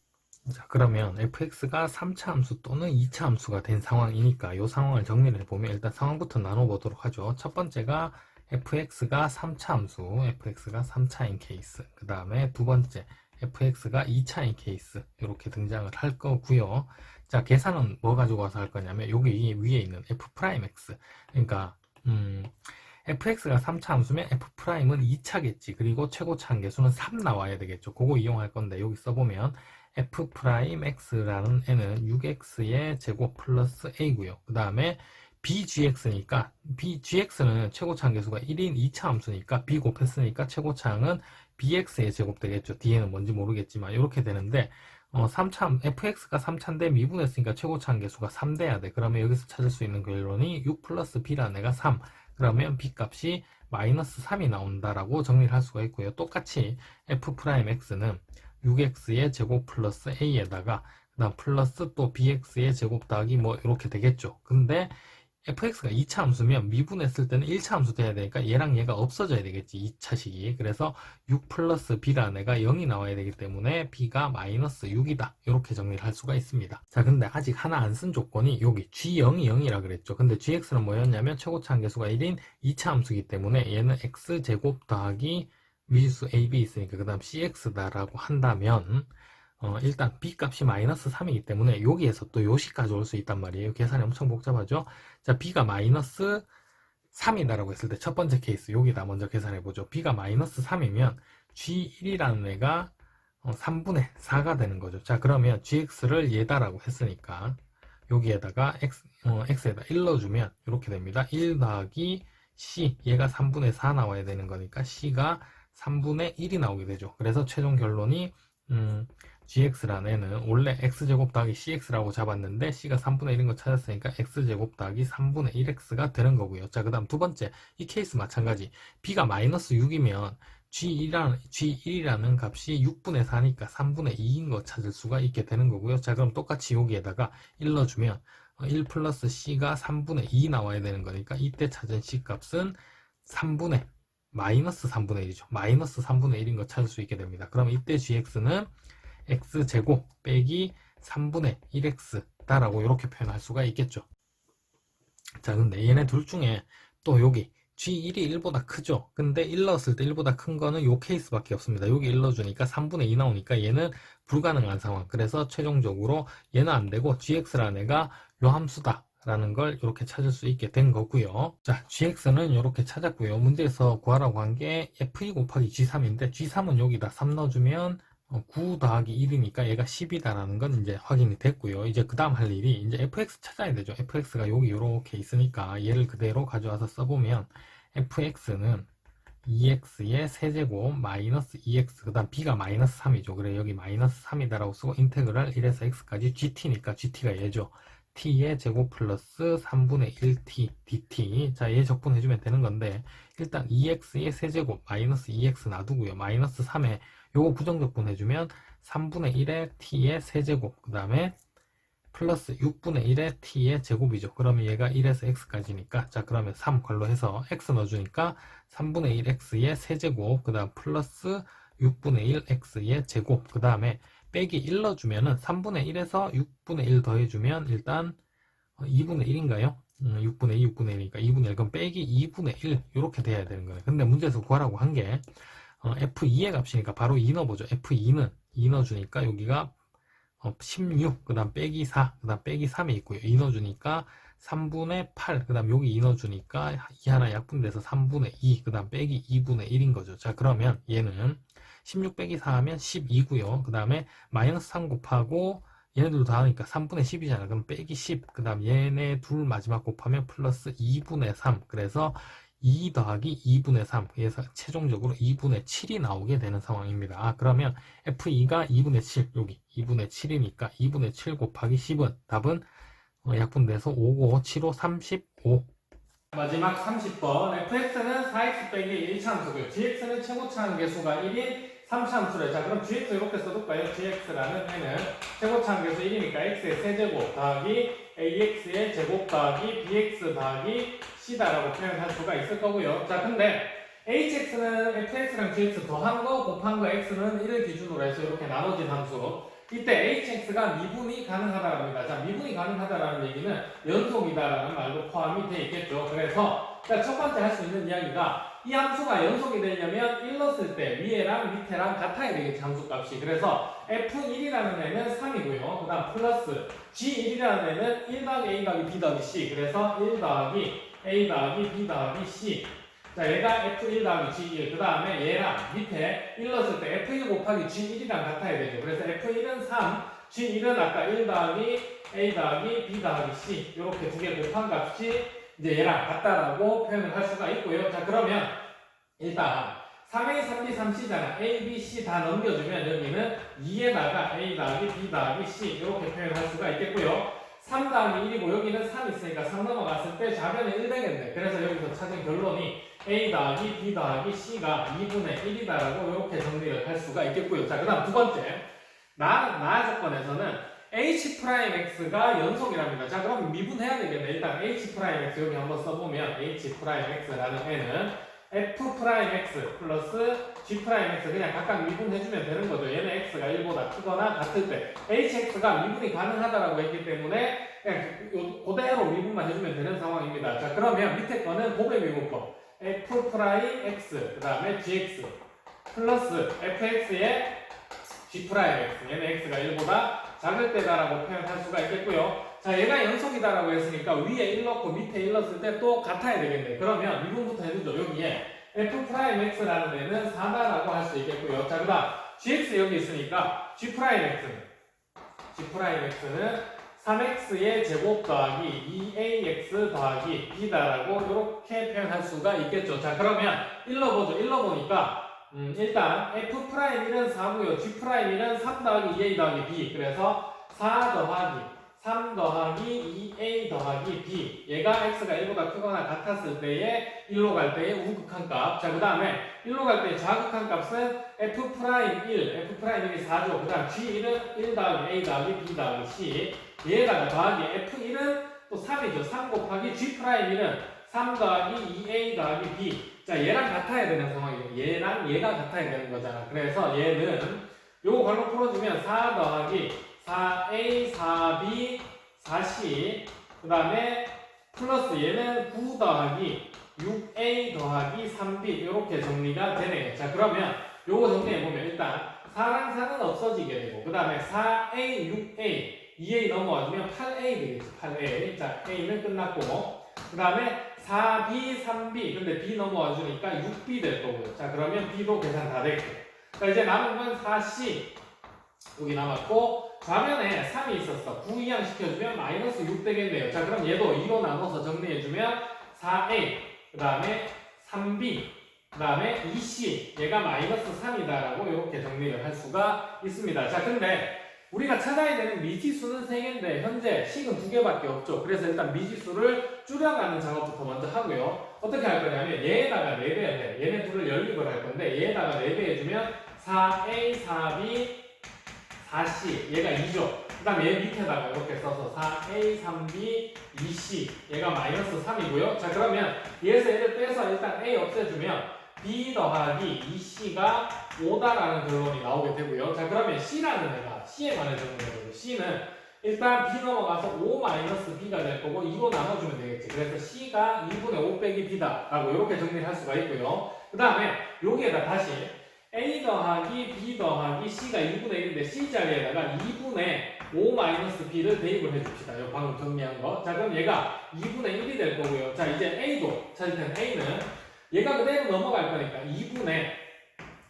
자, 그러면 fx가 3차 함수 또는 2차 함수가 된 상황이니까 이 상황을 정리를 해보면 일단 상황부터 나눠보도록 하죠. 첫 번째가 fx가 3차 함수, fx가 3차인 케이스. 그 다음에 두 번째, fx가 2차인 케이스. 이렇게 등장을 할 거고요. 자, 계산은 뭐 가지고 와서 할 거냐면 여기 위에 있는 f'x. 그러니까 fx가 3차 함수면 f'은 2차겠지. 그리고 최고차 한계수는 3 나와야 되겠죠. 그거 이용할 건데 여기 써보면 f'x라는 애는 6x의 제곱 플러스 a고요. 그 다음에 bgx니까 gx는 최고차 한계수가 1인 2차 함수니까 b 곱했으니까 최고차항은 bx의 제곱 되겠죠. 뒤에는 뭔지 모르겠지만 이렇게 되는데 3차 fx가 3차인데 미분했으니까 최고차 한계수가 3 돼야 돼. 그러면 여기서 찾을 수 있는 결론이 6 플러스 b라는 애가 3. 그러면 b 값이 마이너스 3이 나온다라고 정리를 할 수가 있고요. 똑같이 f'x는 6x의 제곱 플러스 a에다가 그다음 플러스 또 bx의 제곱 더하기 뭐 이렇게 되겠죠. 근데 fx가 2차 함수면 미분했을 때는 1차 함수 돼야 되니까 얘랑 얘가 없어져야 되겠지. 2차식이. 그래서 6 플러스 b라는 애가 0이 나와야 되기 때문에 b가 마이너스 6이다. 이렇게 정리를 할 수가 있습니다. 자, 근데 아직 하나 안 쓴 조건이 여기 g0이 0이라 그랬죠. 근데 gx는 뭐였냐면 최고차 한계수가 1인 2차 함수이기 때문에 얘는 x제곱 더하기 미지수 ab 있으니까 그 다음 cx다라고 한다면 일단 b 값이 마이너스 3이기 때문에 여기에서 또 요식까지 올 수 있단 말이에요. 계산이 엄청 복잡하죠. 자, b가 마이너스 3이다라고 했을 때 첫 번째 케이스 여기다 먼저 계산해보죠. b가 마이너스 3이면 g1이라는 애가 3분의 4가 되는 거죠. 자, 그러면 gx를 얘다라고 했으니까 여기에다가 x에다 1 넣어주면 이렇게 됩니다. 1 더하기 c, 얘가 3분의 4 나와야 되는 거니까 c가 3분의 1이 나오게 되죠. 그래서 최종 결론이 gx라는 애는 원래 x제곱 더하기 cx라고 잡았는데 c가 3분의 1인 거 찾았으니까 x제곱 더하기 3분의 1x가 되는 거고요. 자, 그 다음 두 번째, 이 케이스 마찬가지. b가 마이너스 6이면 g1이라는 값이 6분의 4니까 3분의 2인 거 찾을 수가 있게 되는 거고요. 자, 그럼 똑같이 여기에다가 1 넣어주면 1 플러스 c가 3분의 2 나와야 되는 거니까 이때 찾은 c 값은 마이너스 3분의 1이죠. 마이너스 3분의 1인 거 찾을 수 있게 됩니다. 그럼 이때 gx는 x제곱 빼기 3분의 1x다라고 이렇게 표현할 수가 있겠죠. 자, 근데 얘네 둘 중에 또 여기 g1이 1보다 크죠. 근데 1 넣었을 때 1보다 큰 거는 요 케이스밖에 없습니다. 여기 1 넣어주니까 3분의 2 나오니까 얘는 불가능한 상황. 그래서 최종적으로 얘는 안 되고 gx라는 애가 요 함수다 라는 걸 이렇게 찾을 수 있게 된 거고요. 자, gx는 이렇게 찾았고요. 문제에서 구하라고 한 게 f2 곱하기 g3인데 g3은 여기다 3 넣어주면 9 더하기 1이니까 얘가 10이다라는 건 이제 확인이 됐고요. 이제 그 다음 할 일이 이제 fx 찾아야 되죠. fx가 여기 이렇게 있으니까 얘를 그대로 가져와서 써보면 fx는 2x의 세제곱 마이너스 2x 그 다음 b가 마이너스 3이죠. 그래 여기 마이너스 3이다라고 쓰고 인테그랄 1에서 x까지 gt니까 gt가 얘죠. t의 제곱 플러스 3분의 1t dt. 자, 얘 적분해주면 되는 건데 일단 2x의 세제곱 마이너스 2x 놔두고요. 마이너스 3에 요거 부정적분 해주면 3분의 1의 t의 세제곱 그 다음에 플러스 6분의 1의 t의 제곱이죠. 그러면 얘가 1에서 x까지니까 자 그러면 3 걸로 해서 x 넣어주니까 3분의 1 x의 세제곱 그 다음 플러스 6분의 1 x의 제곱 그 다음에 빼기 1 넣어주면은 3분의 1에서 6분의 1 더해주면 일단 2분의 1인가요? 6분의 2, 6분의 1이니까 2분의 1 그럼 빼기 2분의 1 이렇게 돼야 되는 거예요. 근데 문제에서 구하라고 한 게 f2의 값이니까 바로 2 넣어보죠. f2는 2 넣어주니까 여기가 16, 그 다음 빼기 4, 그 다음 빼기 3이 있고요. 2 넣어주니까 3분의 8, 그 다음 여기 2 넣어주니까 2 하나 약분돼서 3분의 2, 그 다음 빼기 2분의 1인 거죠. 자, 그러면 얘는 16 빼기 4 하면 12고요. 그 다음에 마이너스 3 곱하고 얘네들도 다 하니까 3분의 10이잖아. 그럼 빼기 10, 그 다음 얘네 둘 마지막 곱하면 플러스 2분의 3. 그래서 2 더하기 2분의 3. 그래서 최종적으로 2분의 7이 나오게 되는 상황입니다. 아, 그러면 F2가 2분의 7, 여기 2분의 7이니까 2분의 7 곱하기 10은 답은 약분돼서 5고 7호 35. 마지막 30번 fx는 4x 빼기 1차함수고요. gx는 최고차함계수가 1인 3차함수래. 자, 그럼 gx 이렇게 써둘까요? gx라는 애는 최고차함계수 1이니까 x의 세제곱 더하기 ax의 제곱 더하기 bx 더하기 c다라고 표현할 수가 있을 거고요. 자, 근데 hx는 fx랑 gx 더한 거 곱한 거 x는 1을 기준으로 해서 이렇게 나눠진 함수. 이때 hx가 미분이 가능하다랍니다. 자, 미분이 가능하다라는 얘기는 연속이다라는 말도 포함이 되어 있겠죠. 그래서 첫 번째 할 수 있는 이야기가 이 함수가 연속이 되려면 1 넣었을 때 위에랑 밑에랑 같아야 되겠지, 함수값이. 그래서 f1이라는 애는 3이고요. 그 다음 플러스 g1이라는 애는 1 더하기 a 더하기 b 더하기 c. 그래서 1 더하기 a 더하기 b 더하기 c. 자, 얘가 F1 더하기 G1. 그 다음에 얘랑 밑에 1 넣었을 때 F1 곱하기 G1이랑 같아야 되죠. 그래서 F1은 3, G1은 아까 1 더하기 A 더하기 B 더하기 C. 이렇게 두 개 곱한 값이 이제 얘랑 같다라고 표현을 할 수가 있고요. 자, 그러면 일단 3A, 3B, 3C잖아. A, B, C 다 넘겨주면 여기는 2에다가 A 더하기 B 더하기 C 이렇게 표현할 수가 있겠고요. 3 더하기 1이고 여기는 3 있으니까 3 넘어갔을 때 좌변이 1 되겠네. 그래서 여기서 찾은 결론이 A 더하기 B 더하기 C가 2분의 1이다라고 이렇게 정리를 할 수가 있겠고요. 자, 그 다음 두 번째. 나 조건에서는 H'X가 연속이랍니다. 자, 그럼 미분해야 되겠네. 일단 H'X 여기 한번 써보면 H'X라는 애는 F'X 플러스 G'X 그냥 각각 미분해주면 되는 거죠. 얘는 X가 1보다 크거나 같을 때 HX가 미분이 가능하다라고 했기 때문에 그냥 그대로 미분만 해주면 되는 상황입니다. 자, 그러면 밑에 거는 곱의 미분법 F'X 그 다음에 Gx 플러스 Fx의 G'X 얘는 X가 1보다 작을 때다라고 표현할 수가 있겠고요. 자, 얘가 연속이다라고 했으니까 위에 1 넣고 밑에 1 넣었을 때 또 같아야 되겠네. 그러면 미분부터 해주죠. 여기에 F'X라는 애는 4다라고 할 수 있겠고요. 자, 그 다음 Gx 여기 있으니까 G'X는 3x의 제곱 더하기 2ax 더하기 b다라고 이렇게 표현할 수가 있겠죠. 자, 그러면 1로 보죠. 1로 보니까 일단 F'일은 4고요. G'일은 3 더하기 2a 더하기 b. 그래서 4 더하기 3 더하기 2a 더하기 b. 얘가 x가 1보다 크거나 같았을 때에 1로 갈 때의 우극한 값. 자, 그 다음에 1로 갈 때의 좌극한 값은 F'Il. F'Il이 4죠. 그 다음 G1은 1 더하기 a 더하기 b 더하기 c. 얘에다가 더하기 F'일은 또 3이죠. 3 곱하기 G'일은 3 더하기 2a 더하기 b. 자, 얘랑 같아야 되는 상황이에요. 얘랑 얘가 같아야 되는 거잖아. 그래서 얘는 요거 걸로 풀어주면 4 더하기 4a, 4b, 4c 그 다음에 플러스 얘는 9 더하기 6a 더하기 3b 이렇게 정리가 되네요. 자, 그러면 요거 정리해보면 일단 4랑 4는 없어지게 되고 그 다음에 4a, 6a 2a 넘어와주면 8a 되겠지. 8a. 자, a는 끝났고 그 다음에 4b, 3b 근데 b 넘어와주니까 6b 될 거고요. 자, 그러면 b도 계산 다 됐고 자, 이제 남은 건 4c 6이 남았고 좌면에 3이 있었어. 9 이항 시켜주면 마이너스 6 되겠네요. 자 그럼 얘도 2로 나눠서 정리해주면 4a 그 다음에 3b 그 다음에 2c 얘가 마이너스 3이다 라고 이렇게 정리를 할 수가 있습니다. 자 근데 우리가 찾아야 되는 미지수는 3개인데 현재 식은 2개밖에 없죠. 그래서 일단 미지수를 줄여가는 작업부터 먼저 하고요. 어떻게 할 거냐면 얘에다가 4배 해. 얘네 둘을 연립을 할 건데 얘에다가 4배 해주면 4a, 4b, 4c 얘가 2죠. 그 다음에 얘 밑에다가 이렇게 써서 4a, 3b, 2c 얘가 마이너스 3이고요. 자 그러면 얘에서 얘를 빼서 일단 a 없애주면 b 더하기 2c가 5다라는 결론이 나오게 되고요. 자 그러면 c라는 애가 c에 관해 적용해보죠. c는 일단 b 넘어가서 5-b가 될 거고 2로 나눠주면 되겠지. 그래서 c가 2분의 5 빼기 b다 라고 이렇게 정리를 할 수가 있고요. 그 다음에 여기에다 다시 a 더하기 b 더하기 c가 2분의 1인데 c 자리에다가 2분의 5-b를 대입을 해줍시다. 요 방금 정리한 거. 자 그럼 얘가 2분의 1이 될 거고요. 자 이제 a도 찾을 때는 a는 얘가 그대로 넘어갈 거니까 2분의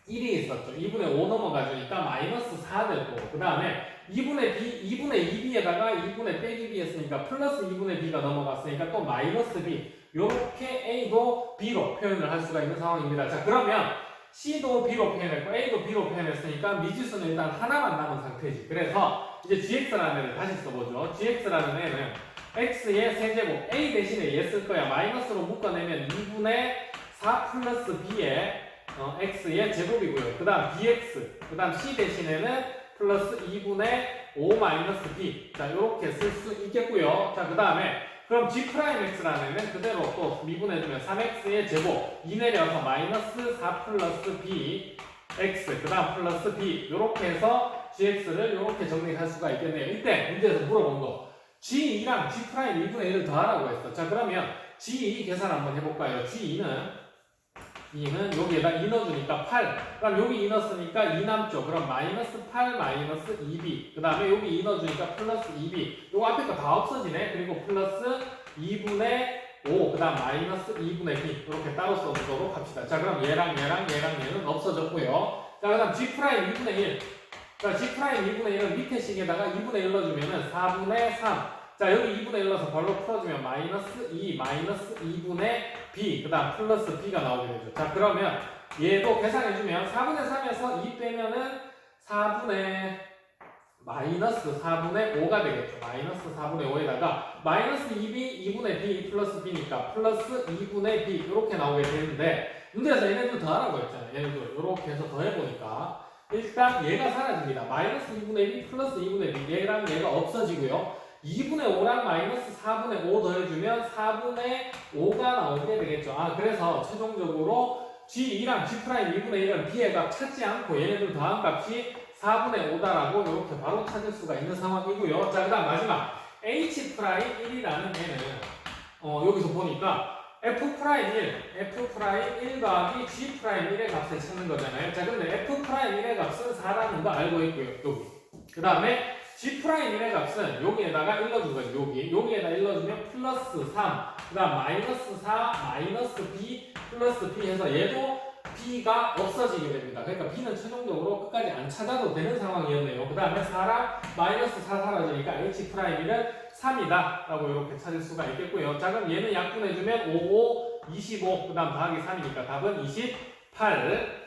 1이 있었죠. 2분의 5 넘어가주니까 마이너스 4 될 거고 그 다음에 2분의 2b에다가 2분의 빼기 b 했으니까 플러스 2분의 b가 넘어갔으니까 또 마이너스 b 요렇게 a도 b로 표현을 할 수가 있는 상황입니다. 자 그러면 c도 b로 표현했고 a도 b로 표현했으니까 미지수는 일단 하나만 남은 상태지. 그래서 이제 gx라는 애를 다시 써보죠. gx라는 애는 x의 세제곱 a 대신에 얘 쓸 거야. 마이너스로 묶어내면 2분의 4 플러스 b의 x의 제곱이고요. 그 다음 bx, 그 다음 c 대신에는 플러스 2분의 5 마이너스 b. 자, 요렇게 쓸 수 있겠고요. 자, 그 다음에 그럼 g'x라는 애는 그대로 또 미분해주면 3x의 제곱 2 내려서 마이너스 4 플러스 b x, 그 다음 플러스 b 요렇게 해서 gx를 요렇게 정리할 수가 있겠네요. 이때 문제에서 물어본 거 g2랑 g' 2분의 1을 더하라고 했어. 자, 그러면 g2 계산 한번 해볼까요? g2는 여기에다 2 넣어주니까 8. 그럼 여기 2 넣었으니까 2 남죠. 그럼 마이너스 8 마이너스 2b. 그 다음에 여기 2 넣어주니까 플러스 2b. 요거 앞에 거 다 없어지네. 그리고 플러스 2분의 5. 그 다음 마이너스 2분의 b. 이렇게 따로 써보도록 합시다. 자, 그럼 얘랑 얘는 없어졌고요. 자, 그 다음 g' 2분의 1. 자, g' 2분의 1은 밑에 식에다가 2분의 1 넣어주면은 4분의 3. 자 여기 2분의 1 넣어서 바로 풀어주면 마이너스 2 마이너스 2분의 b 그 다음 플러스 b가 나오게 되죠. 자 그러면 얘도 계산해주면 4분의 3에서 2 빼면은 4분의 마이너스 4분의 5가 되겠죠. 마이너스 4분의 5에다가 마이너스 2b 2분의 b 플러스 b니까 플러스 2분의 b 이렇게 나오게 되는데 문제에서 얘네들 더하라고 했잖아요. 얘네들 이렇게 해서 더해보니까 일단 얘가 사라집니다. 마이너스 2분의 b 플러스 2분의 b 얘랑 얘가 없어지고요. 2분의 5랑 마이너스 4분의 5 더해주면 4분의 5가 나오게 되겠죠. 아, 그래서 최종적으로 G2랑 G' 2분의 1은 B의 값 찾지 않고 얘네들 더한 값이 4분의 5다라고 이렇게 바로 찾을 수가 있는 상황이고요. 자, 그 다음 마지막 H'1이라는 애는 여기서 보니까 F'1 더하기 G'1의 값을 찾는 거잖아요. 자, 근데 F'1의 값은 4라는 거 알고 있고요. 여기. 그 다음에 G'1의 값은 여기에다가 일러준 거죠. 여기에다 일러주면 플러스 3, 그 다음 마이너스 4, 마이너스 b, 플러스 b 해서 얘도 b가 없어지게 됩니다. 그러니까 b는 최종적으로 끝까지 안 찾아도 되는 상황이었네요. 그 다음에 4랑 마이너스 4 사라지니까 H'1은 3이다 라고 이렇게 찾을 수가 있겠고요. 자 그럼 얘는 약분해주면 5, 5, 25, 그 다음 더하기 3이니까 답은 28